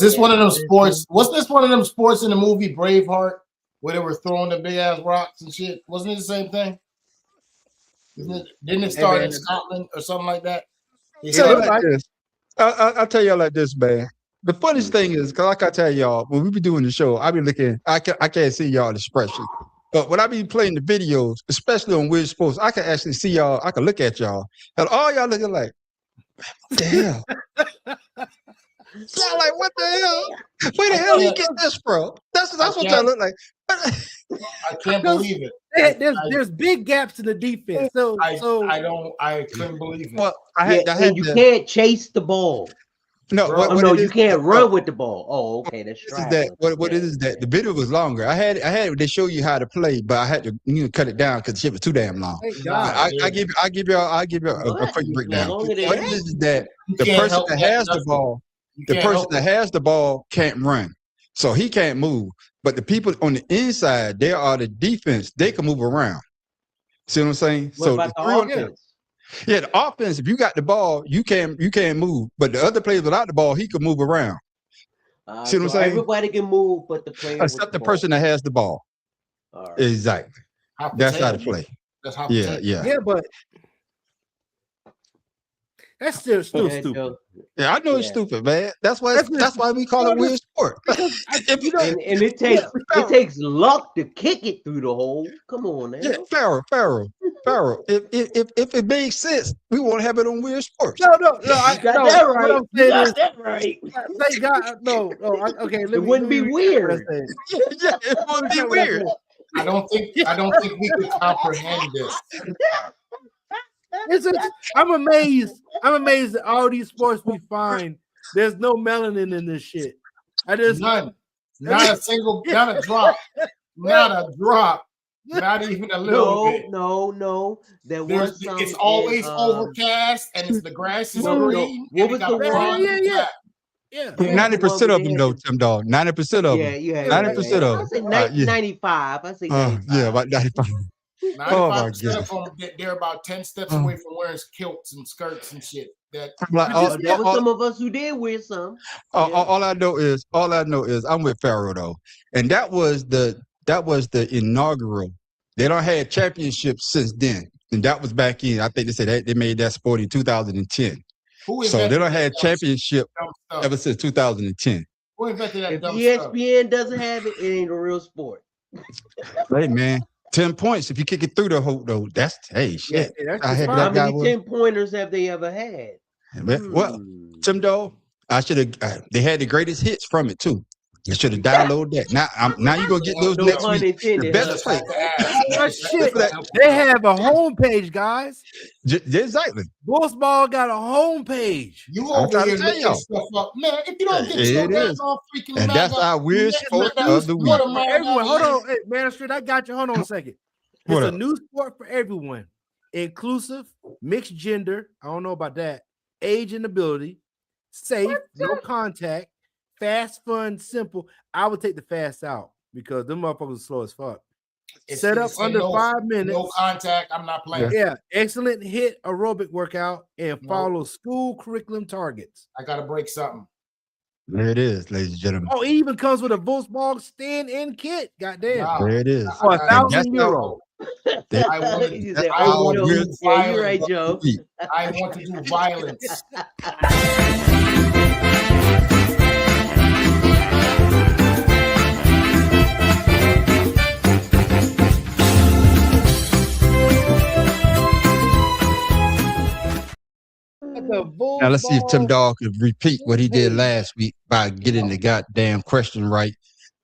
this one of them sports? Was this one of them sports in the movie Braveheart where they were throwing the big ass rocks and shit? Wasn't it the same thing? Didn't it start in Scotland or something like that? I'll tell y'all like this, man. The funniest thing is, cause like I tell y'all, when we be doing the show, I be looking. I can't see y'all expression. But when I be playing the videos, especially on Weird Sports, I can actually see y'all. I can look at y'all, and all y'all looking like, what the hell? Y'all like, what the hell? Where the hell you get this from? That's what y'all look like. I can't believe it. There's big gaps in the defense. I couldn't believe it. Well, you can't chase the ball. No, you can't run with the ball. Oh, okay, that's right. What it is that the video was longer. I had they show you how to play, but I had to cut it down because the shit was too damn long. I give y'all a quick breakdown. What it is that the person that has the ball, that has the ball can't run, so he can't move. But the people on the inside, they are the defense. They can move around. See what I'm saying? What about the offense? Yeah, the offense, if you got the ball, you can't move. But the other players without the ball, he can move around. See what I'm saying? Everybody can move, but the player except the person that has the ball. Right. Exactly. That's how to play. That's how Yeah, but that's still stupid. Yeah, I know it's stupid, man. That's why we call it weird sport. And it takes luck to kick it through the hole. Come on, man. Yeah, Pharaoh. If it makes sense, we won't have it on Weird Sports. No, I got that right. You got that right. Thank God. No. Okay, it wouldn't be weird. Yeah, it wouldn't be weird. I don't think we could comprehend this. I'm amazed at all these sports we find. There's no melanin in this shit. None. Not a single, not a drop. Not a drop. Not even a little bit. No. It's always overcast and the grass is green. What was the one? Yeah. 90% of them though, Tim Dog. 90% of them. Yeah. 90% of them. I say 95. I say 95. Yeah, about 95. 95% of them, they're about 10 steps away from wearing kilts and skirts and shit. There was some of us who did wear some. All I know is I'm with Pharaoh though, and that was the inaugural. They don't have championships since then, and that was back in. I think they said they made that sport in 2010. So they don't have championship ever since 2010. Who invented that dumb stuff? ESPN doesn't have it. It ain't a real sport. Hey man. 10 points if you kick it through the hoop, though. That's shit. Yeah, how many 10-pointers have they ever had? Well, Tim Dog, I should have. They had the greatest hits from it too. You should have downloaded that. Now you gonna get those next week. The best play. Shit. They have a homepage, guys. Exactly. Ball got a homepage. You over here looking stuff up, man. If you don't get your hands off freaking, and that's our weird sport of the week. Everyone, hold on, hey, Man Street, I got you. Hold on a second. It's a new sport for everyone, inclusive, mixed gender. I don't know about that. Age and ability, safe, no contact. Fast, fun, simple. I would take the fast out because them motherfuckers are slow as fuck. Set up under 5 minutes. No contact. I'm not playing. Yeah, excellent hit aerobic workout and follow school curriculum targets. I gotta break something. There it is, ladies and gentlemen. Oh, it even comes with a Volkswagen stand-in kit. Goddamn. Wow. There it is. For €1,000. I want to You do said, "Oh, Joe." Yeah, you're right, Joe. I want to do violence. Now let's see if Tim Dog could repeat what he did last week by getting the goddamn question right,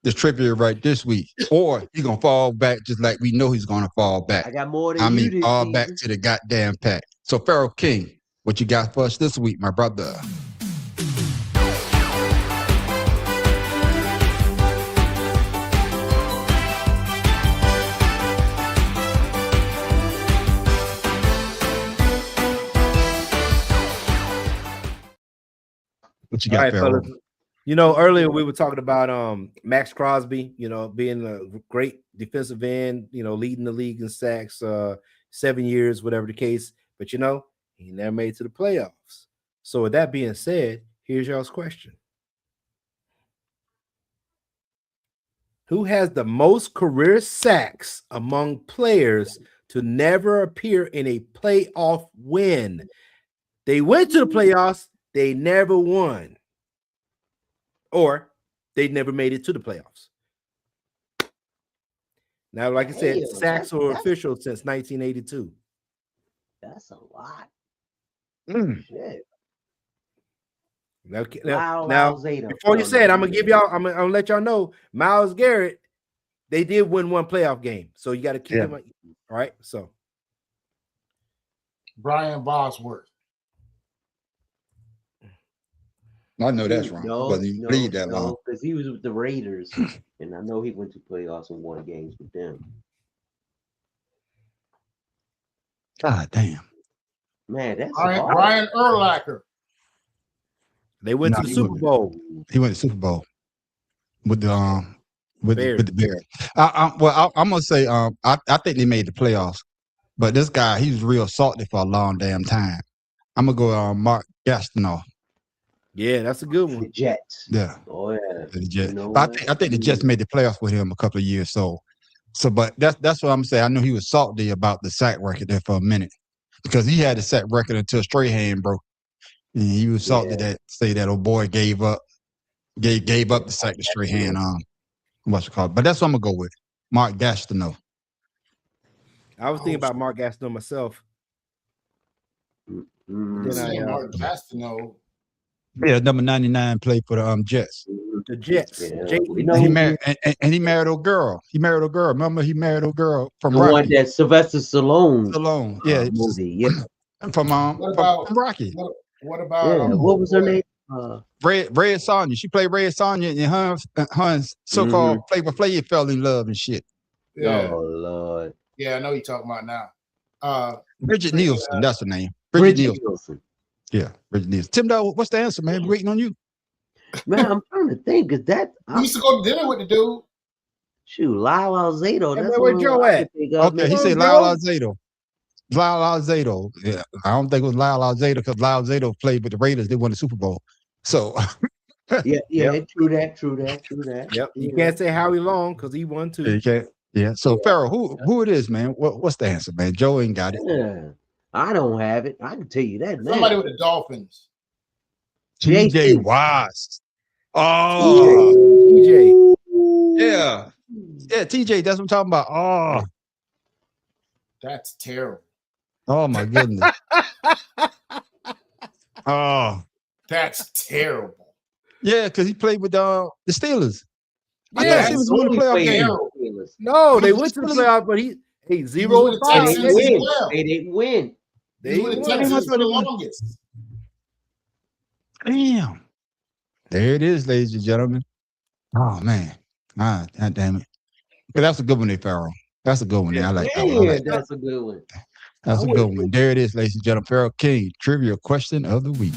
the trivia right this week, or he gonna fall back just like we know he's gonna fall back. I got more than you did, fall Steve. back to the goddamn pack. So Pharaoh King, what you got for us this week, my brother? What you got, All right, Pharaoh? fellas. You know, earlier we were talking about Max Crosby, you know, being a great defensive end, you know, leading the league in sacks, 7 years, whatever the case. But you know, he never made it to the playoffs. So with that being said, here's y'all's question. Who has the most career sacks among players to never appear in a playoff win? They went to the playoffs, they never won. Or they never made it to the playoffs. Now, like I said, sacks were official since 1982. That's a lot. Mm. Shit. Now, Zeta. before you say it, I'm gonna let y'all know Myles Garrett, they did win one playoff game, so you got to keep him. All right, so Brian Bosworth. I know that's wrong. Wasn't even bleed that long. Because he was with the Raiders, and I know he went to playoffs and won games with them. God damn. Man, that's Brian Urlacher. They went to the Super Bowl. He went to the Super Bowl with the with the Bears. I'm gonna say I think they made the playoffs, but this guy, he was real salty for a long damn time. I'm gonna go Mark Gastineau. Yeah, that's a good one. The Jets. Yeah. Oh yeah. The Jets. You know I think the Jets made the playoffs with him a couple of years. So but that's what I'm saying. I know he was salty about the sack record there for a minute because he had the sack record until Strahan broke. And he was salty that that old boy gave up the sack to Strahan. What's it called? But that's what I'm gonna go with. Mark Gastineau. I was thinking about Mark Gastineau myself. Mark Gastineau. Yeah, number 99 played for the Jets. The Jets. Yeah. He married and he married a girl. Remember, he married a girl from the Rocky. one that Sylvester Stallone. Yeah, movie. Yeah. From Rocky. What about what was her name? Red Sonja. She played Red Sonja and Hans so-called Flavor Flav fell in love and shit. Yeah. Oh Lord. Yeah, I know you're talking about now. Bridget Nielsen, that's her name. Bridget Nielsen. Yeah, Bridget Nielsen. Tim Dog, what's the answer, man? We're waiting on you. Man, I'm trying to think. Is that we used to go to dinner with the dude? Shoot, Lyle Alzado. That's where Joe at? Okay, he said Lyle Alzado. Lyle Alzado. Yeah, I don't think it was Lyle Alzado because Lyle Alzado played with the Raiders. They won the Super Bowl. So yeah, true that. Yep. You can't say Howie Long because he won too. You can't. Yeah. So Pharaoh, who it is, man? What's the answer, man? Joe ain't got it. Yeah, I don't have it. I can tell you that. Somebody with the Dolphins. T.J. Watts. Oh, TJ. Yeah. Yeah, TJ, that's what I'm talking about. Oh. That's terrible. Oh my goodness. Oh. That's terrible. Yeah, because he played with the Steelers. I Yeah, thought he was in the playoff game. No, they went to the playoffs, but he 0-5. They didn't win. They were the Texans for the longest. Damn. There it is, ladies and gentlemen. Oh man. God damn it. But that's a good one there, Pharaoh. That's a good one there. I like that one. That's a good one. That's a good one. There it is, ladies and gentlemen. Pharaoh King, trivia question of the week.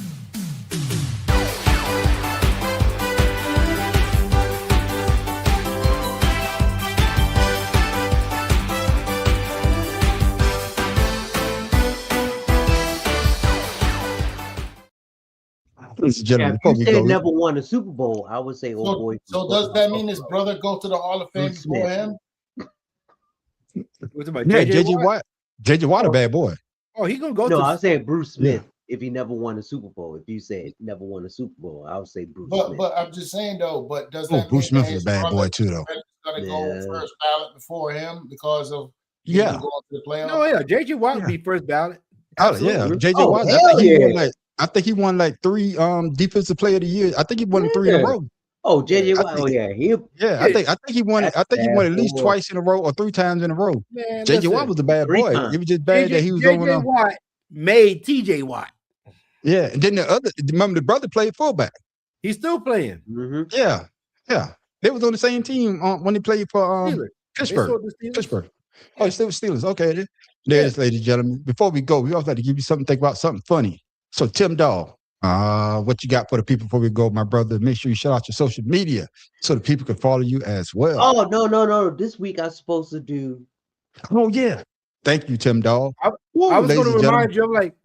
Ladies and gentlemen, If before you we said go, never won a Super Bowl, I would say, oh boy. So does that mean his brother go to the Hall of Fame Bruce before Smith. him? What's about yeah, JJ JJ Watt? Watt. JJ Watt, a bad boy. Oh, he gonna go No, to. I said Bruce Smith. Yeah. If he never won a Super Bowl, if you said never won a Super Bowl, I would say Bruce But Smith. but I'm just saying though. But does Oh, that Bruce mean Smith that is his a bad brother boy too, though. is gonna Yeah. go first ballot before him because of Yeah. going to the playoffs? No, yeah, JJ Watt would be first ballot. Oh, yeah, JJ Oh, Watt. hell yeah. I think he won like 3 defensive player of the year. I think he won 3 in a Yeah. row. Oh, JJ I Watt. think- Oh yeah, I think he won. That's I think he won at bad least boy. twice in a row or 3 times in a row. Man, JJ Watt listen, was a bad 3 boy. times. It was just bad that he was over JJ there. Watt made TJ Watt. Yeah, and then remember the brother played fullback. He's still playing. Mm-hmm. Yeah. They was on the same team when he played for Steelers. Pittsburgh. They still the Steelers. Pittsburgh. Oh, it's still Steelers. Okay. There it is, ladies and gentlemen. Before we go, we also have to give you something to think about, something funny. So, Tim Dahl, what you got for the people before we go, my brother? Make sure you shout out your social media so the people can follow you as well. Oh no! This week I'm supposed to do. Oh yeah. Thank you, Tim Dahl. I was going to remind you. I'm like,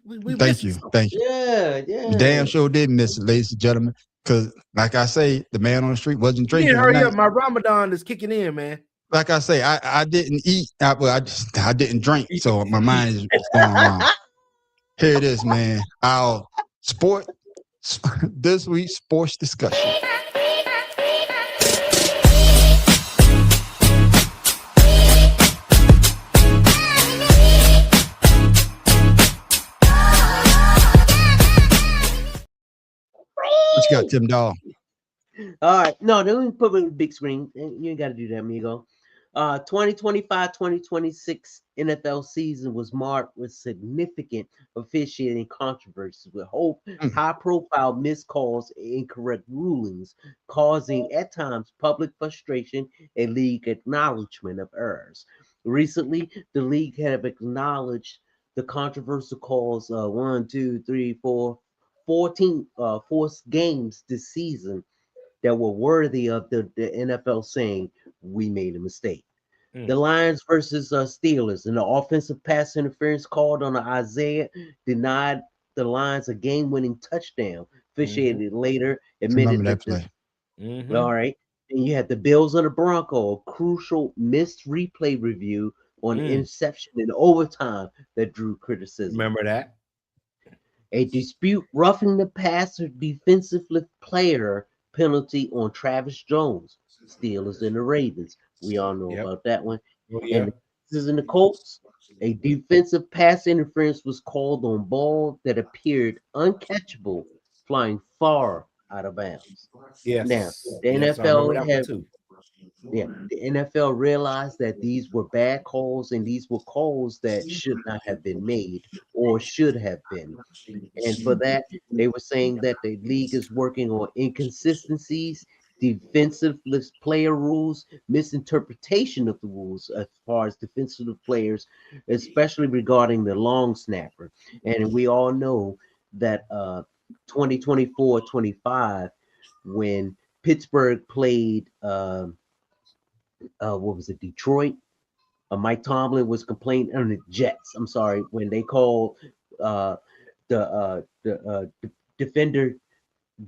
we Thank you. something. Yeah. You damn sure did miss it, ladies and gentlemen. Because, like I say, the man on the street wasn't You drinking. didn't hurry tonight. up. My Ramadan is kicking in, man. Like I say, I didn't eat. I didn't drink, so my mind is going wrong. Here it is, man. Our this week's sports discussion. What you got, Tim Dahl? All right. No, they don't put it on the big screen. You ain't got to do that, amigo. 2025-2026 NFL season was marked with significant officiating controversies with high-profile missed calls and incorrect rulings, causing at times public frustration and league acknowledgement of errors. Recently, the league have acknowledged the controversial calls 14 forced games this season that were worthy of the NFL saying we made a mistake. The Lions versus Steelers and the offensive pass interference called on Isaiah denied the Lions a game-winning touchdown. Officiated later admitted Remember that play. All right. And you had the Bills and the Broncos, a crucial missed replay review on interception in overtime that drew criticism. Remember that? A dispute roughing the passer defensive player penalty on Travis Jones, Steelers and the Ravens. We all know about that one. Oh, yeah. And this is in the Colts. A defensive pass interference was called on ball that appeared uncatchable, flying far out of bounds. Yes. Now the Yes, I remember that one NFL too. the NFL realized that these were bad calls and these were calls that should not have been made or should have been. And for that, they were saying that the league is working on inconsistencies, defensive player rules, misinterpretation of the rules as far as defensive players, especially regarding the long snapper. And we all know that 2024-25, when Pittsburgh played what was it, Detroit? Mike Tomlin was complaining, the Jets, I'm sorry, when they called the defender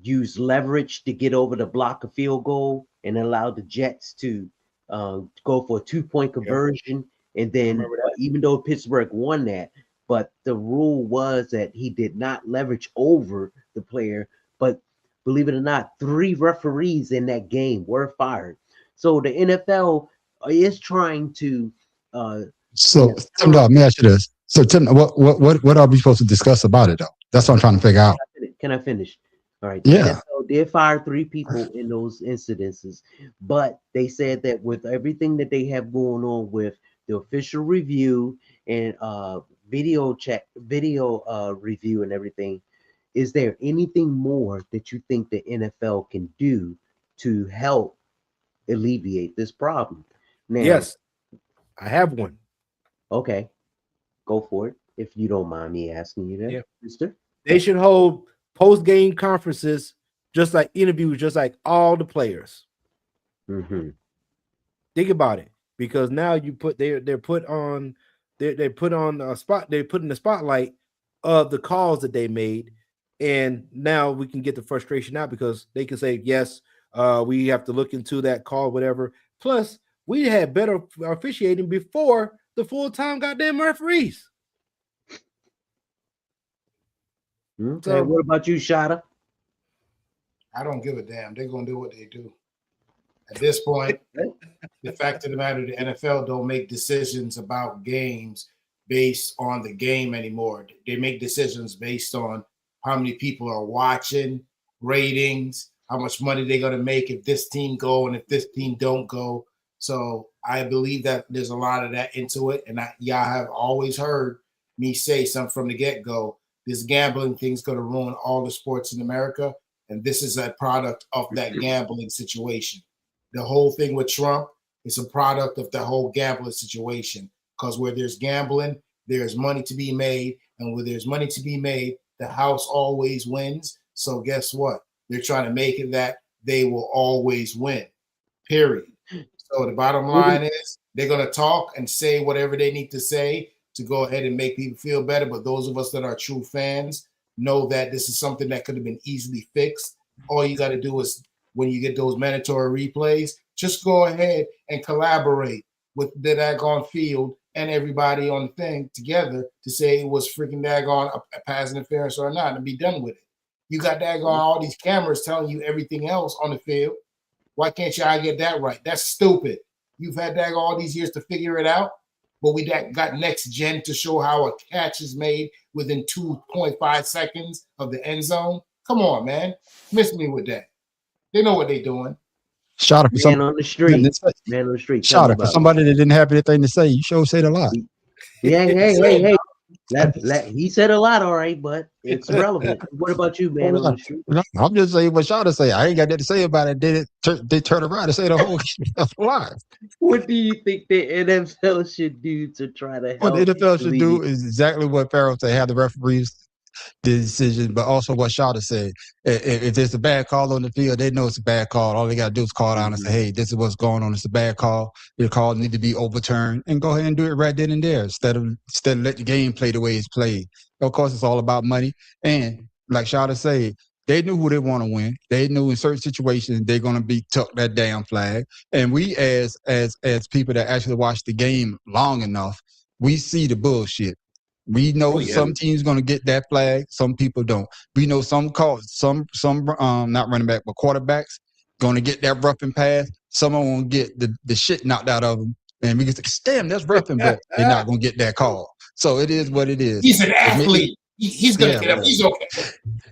used leverage to get over to block a field goal and allowed the Jets to go for a 2-point conversion. And then even though Pittsburgh won that, but the rule was that he did not leverage over the player. But believe it or not, 3 referees in that game were fired. So the NFL is trying to. So, Tim, let me ask you this. So, Tim, what are we supposed to discuss about it, though? That's what I'm trying to figure out. Can I finish? All right. Yeah. NFL did fire 3 people in those incidences, but they said that with everything that they have going on with the official review and video review and everything, is there anything more that you think the NFL can do to help alleviate this problem? Now, Yes, I have one. Okay, go for it. If you don't mind me asking you that, Yeah. mister. They should hold post-game conferences, just like interviews, just like all the players. Mm-hmm. Think about it, because now you put they're put on a spot. They're put in the spotlight of the calls that they made, And now we can get the frustration out because they can say, yes, we have to look into that call, whatever. Plus, we had better officiating before the full-time goddamn referees. Okay, So- what about you, Shada? I don't give a damn. They're gonna do what they do. At this point, the fact of the matter, the NFL don't make decisions about games based on the game anymore. They make decisions based on how many people are watching, ratings, how much money they're gonna make if this team go and if this team don't go. So I believe that there's a lot of that into it. And y'all have always heard me say something from the get-go. This gambling thing's gonna ruin all the sports in America. And this is a product of that gambling situation. The whole thing with Trump is a product of the whole gambling situation. Because where there's gambling, there's money to be made. And where there's money to be made, the house always wins. So guess what? They're trying to make it that they will always win, period. So the bottom line is they're going to talk and say whatever they need to say to go ahead and make people feel better. But those of us that are true fans know that this is something that could have been easily fixed. All you got to do is, when you get those mandatory replays, just go ahead and collaborate with the daggone field and everybody on the thing together to say it was freaking daggone a pass interference or not, and be done with it. You got daggone all these cameras telling you everything else on the field. Why can't y'all get that right? That's stupid. You've had daggone all these years to figure it out, but we got next gen to show how a catch is made within 2.5 seconds of the end zone. Come on, man. Miss me with that. They know what they're doing. Shot up Man on the street. Man on the street. Shot up for somebody that didn't have anything to say. You sure said a lot. Yeah, hey. He said a lot, all right, but it's irrelevant. What about you, man on the street? I'm just saying what Shada say. I ain't got that to say about it. They turn around and say the whole stuff live. What do you think the NFL should do to try to help? What the NFL should do is exactly what Pharaoh said, have the referees the decision, but also what Shada said. If there's a bad call on the field, they know it's a bad call. All they got to do is call down and say, hey, this is what's going on. It's a bad call. Your call need to be overturned, and go ahead and do it right then and there instead of let the game play the way it's played. Of course, it's all about money. And like Shada said, they knew who they want to win. They knew in certain situations they're going to be tuck that damn flag. And we as people that actually watch the game long enough, we see the bullshit. We know some teams going to get that flag. Some people don't. We know some not running back, but quarterbacks going to get that roughing pass. Some of them will get the shit knocked out of them. And we can say, damn, that's roughing, but they're not going to get that call. So it is what it is. He's an athlete. He's going to get up. He's okay.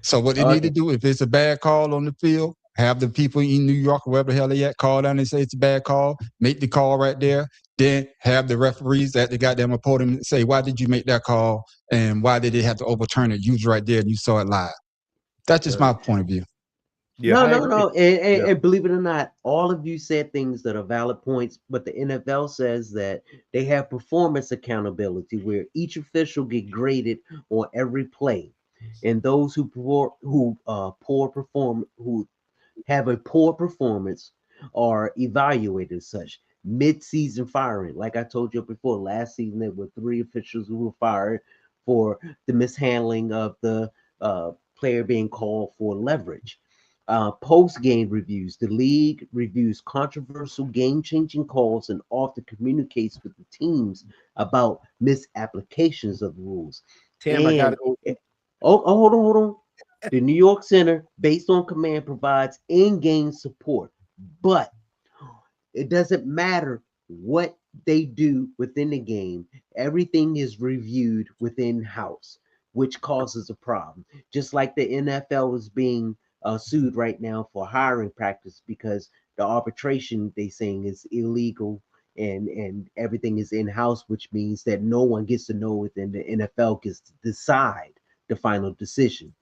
So what they need to do, if it's a bad call on the field, have the people in New York, or wherever the hell they at, call down and say it's a bad call. Make the call right there. Then have the referees at the goddamn podium say, why did you make that call? And why did they have to overturn it? You was right there and you saw it live. That's just my point of view. Yeah, no. And believe it or not, all of you said things that are valid points, but the NFL says that they have performance accountability where each official get graded on every play. And those who have a poor performance are evaluated as such. Mid-season firing, like I told you before, last season there were 3 officials who were fired for the mishandling of the player being called for leverage. Post-game reviews, the league reviews controversial game-changing calls and often communicates with the teams about misapplications of the rules. Hold on. The New York Center, based on command, provides in-game support, but it doesn't matter what they do within the game. Everything is reviewed within house, which causes a problem. Just like the NFL is being sued right now for hiring practice because the arbitration they saying is illegal and everything is in-house, which means that no one gets to know it and the NFL gets to decide the final decision.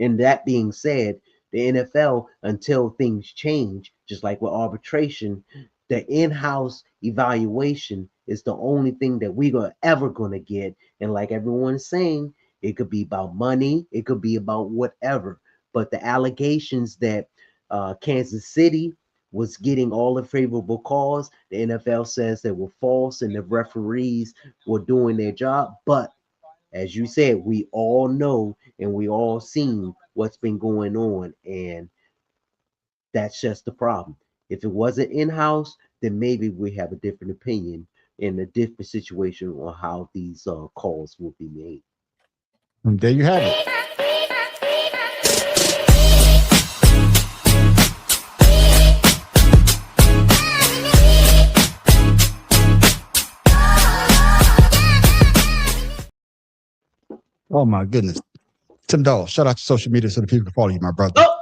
And that being said, the NFL, until things change, just like with arbitration, the in-house evaluation is the only thing that we're ever going to get. And like everyone's saying, it could be about money, it could be about whatever. But the allegations that Kansas City was getting all the favorable calls, the NFL says they were false and the referees were doing their job. But as you said, we all know and we all seen what's been going on, and that's just the problem. If it wasn't in-house, then maybe we have a different opinion in a different situation on how these calls will be made. And there you have it. Oh my goodness. Tim Dahl, shout out to social media so the people can follow you, my brother. Oh,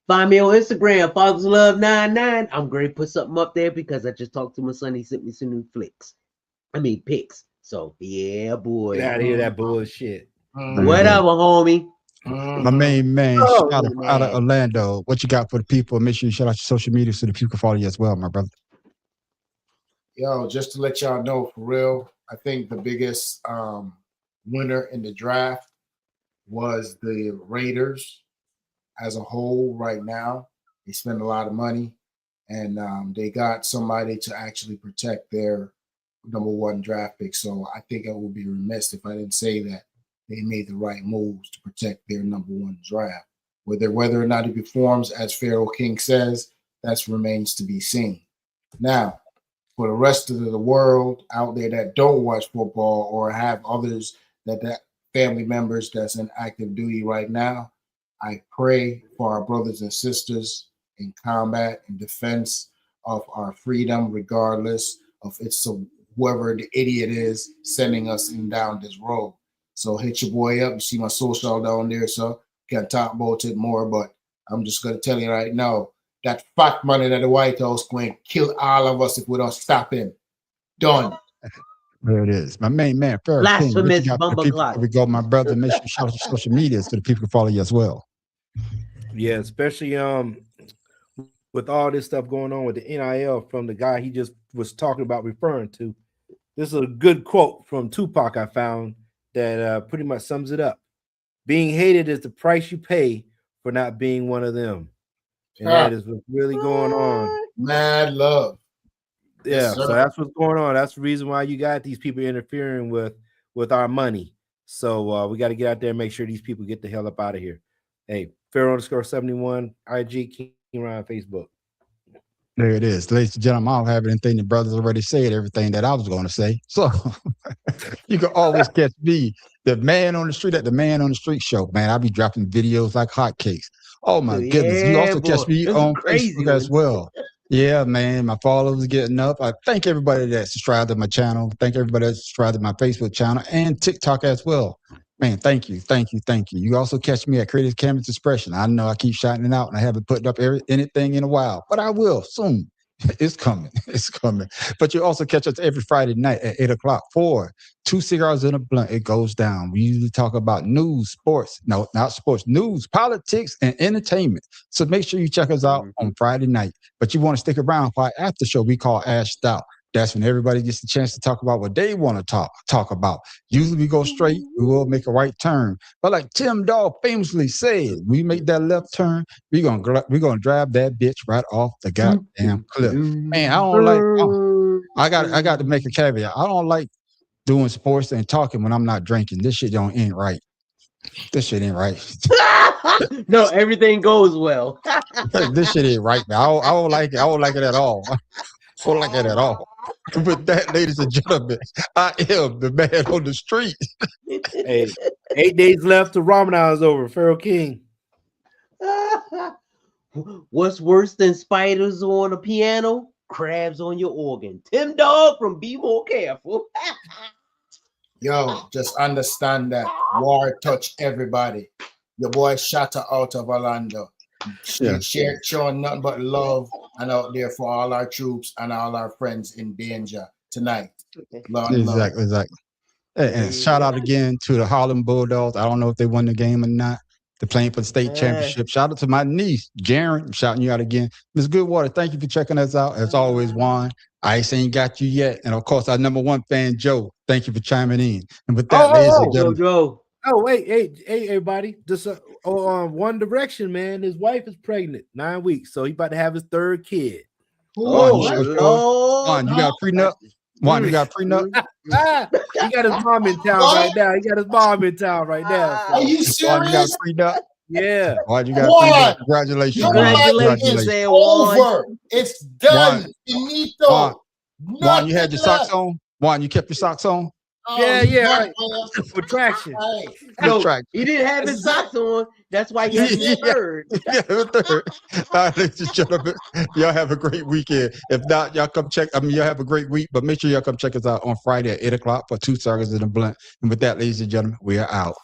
find me on Instagram, Father's Love 99. I'm going to put something up there because I just talked to my son. He sent me some new pics. So yeah, boy. Get out of here, that bullshit. Whatever, homie. My main man, shout out of Orlando. What you got for the people? Make sure you shout out your social media so the people can follow you as well, my brother. Yo, just to let y'all know, for real, I think the biggest winner in the draft was the Raiders as a whole right now. They spend a lot of money, and they got somebody to actually protect their number one draft pick. So I think I would be remiss if I didn't say that they made the right moves to protect their number one draft. Whether or not it performs as Pharaoh King says, that remains to be seen. Now, for the rest of the world out there that don't watch football or have others that family members that's in active duty right now, I pray for our brothers and sisters in combat and defense of our freedom, regardless of it's whoever the idiot is sending us down this road. So hit your boy up. You see my social down there, so you can talk about it more. But I'm just gonna tell you right now, that fat man in the White House going to kill all of us if we don't stop him. Done. There it is. My main man, Pharaoh King. Blasphemous bumbleclot. We go, my brother. Make sure you shout out your social media so the people can follow you as well. Yeah, especially with all this stuff going on with the NIL from the guy he just was talking about, referring to. This is a good quote from Tupac I found that pretty much sums it up. Being hated is the price you pay for not being one of them. And that is what's really going on. Mad love. Yeah, Yes, so that's what's going on. That's the reason why you got these people interfering with our money. So we got to get out there and make sure these people get the hell up out of here. Hey, Pharaoh_71, IG, King Ryan, Facebook. There it is. Ladies and gentlemen, I don't have anything the brothers already said, everything that I was going to say. So you can always catch me, the man on the street, at the Man on the Street show. Man, I'll be dropping videos like hotcakes. Oh my goodness. You also catch me on Facebook as well. Yeah, man, my followers are getting up. I thank everybody that subscribed to my channel. Thank everybody that subscribed to my Facebook channel and TikTok as well. Man, thank you. You also catch me at Creative Canvas Expression. I know I keep shouting it out and I haven't put up anything in a while, but I will soon. It's coming. But you also catch us every Friday night at 8 o'clock for 2 cigars and a blunt. It goes down. We usually talk about news, sports. No, not sports, news, politics, and entertainment. So make sure you check us out on Friday night. But you want to stick around for our after show we call Ashed Out. That's when everybody gets the chance to talk about what they want to talk about. Usually we go straight, we will make a right turn. But like Tim Dahl famously said, we make that left turn, we're gonna drive that bitch right off the goddamn cliff. Man, I got to make a caveat. I don't like doing sports and talking when I'm not drinking. This shit ain't right. No, everything goes well. This shit ain't right, man. I don't like it. I don't like it at all. I don't like it at all. With that, ladies and gentlemen, I am the man on the street. Hey, 8 days left to Ramadan's over. Pharaoh King. What's worse than spiders on a piano? Crabs on your organ. Tim Dog from Be More Careful. Yo, just understand that war touched everybody. Your boy Shatta out of Orlando. Showing nothing but love and out there for all our troops and all our friends in danger tonight. Exactly. And shout out again to the Harlem Bulldogs. I don't know if they won the game or not. They're playing for the state championship. Shout out to my niece, Jaren. I'm shouting you out again. Ms. Goodwater, thank you for checking us out. As always, Juan, Ice ain't got you yet. And of course, our number one fan, Joe. Thank you for chiming in. And with that, ladies and gentlemen. Joe. Oh, wait, hey, everybody. Just One Direction, man. His wife is pregnant, 9 weeks. So he about to have his third kid. Juan, you got a prenup? Juan, you got a prenup? He got his mom in town right now. Are you serious? Juan, you got a prenup? Yeah. Juan, you got Juan, congratulations. your Juan. life Congratulations. is over. It's done. Juan, Finito. Juan, Juan, you had your Nothing socks on? Juan, you kept your socks on? Yeah, you yeah. got Right. For traction. Hey, No, Track. he didn't have his socks on. That's why he had his third. Yeah, third. All right, ladies and gentlemen, y'all have a great weekend. If not, y'all come check. Y'all have a great week, but make sure y'all come check us out on Friday at 8 o'clock for 2 Circles in a Blunt. And with that, ladies and gentlemen, we are out.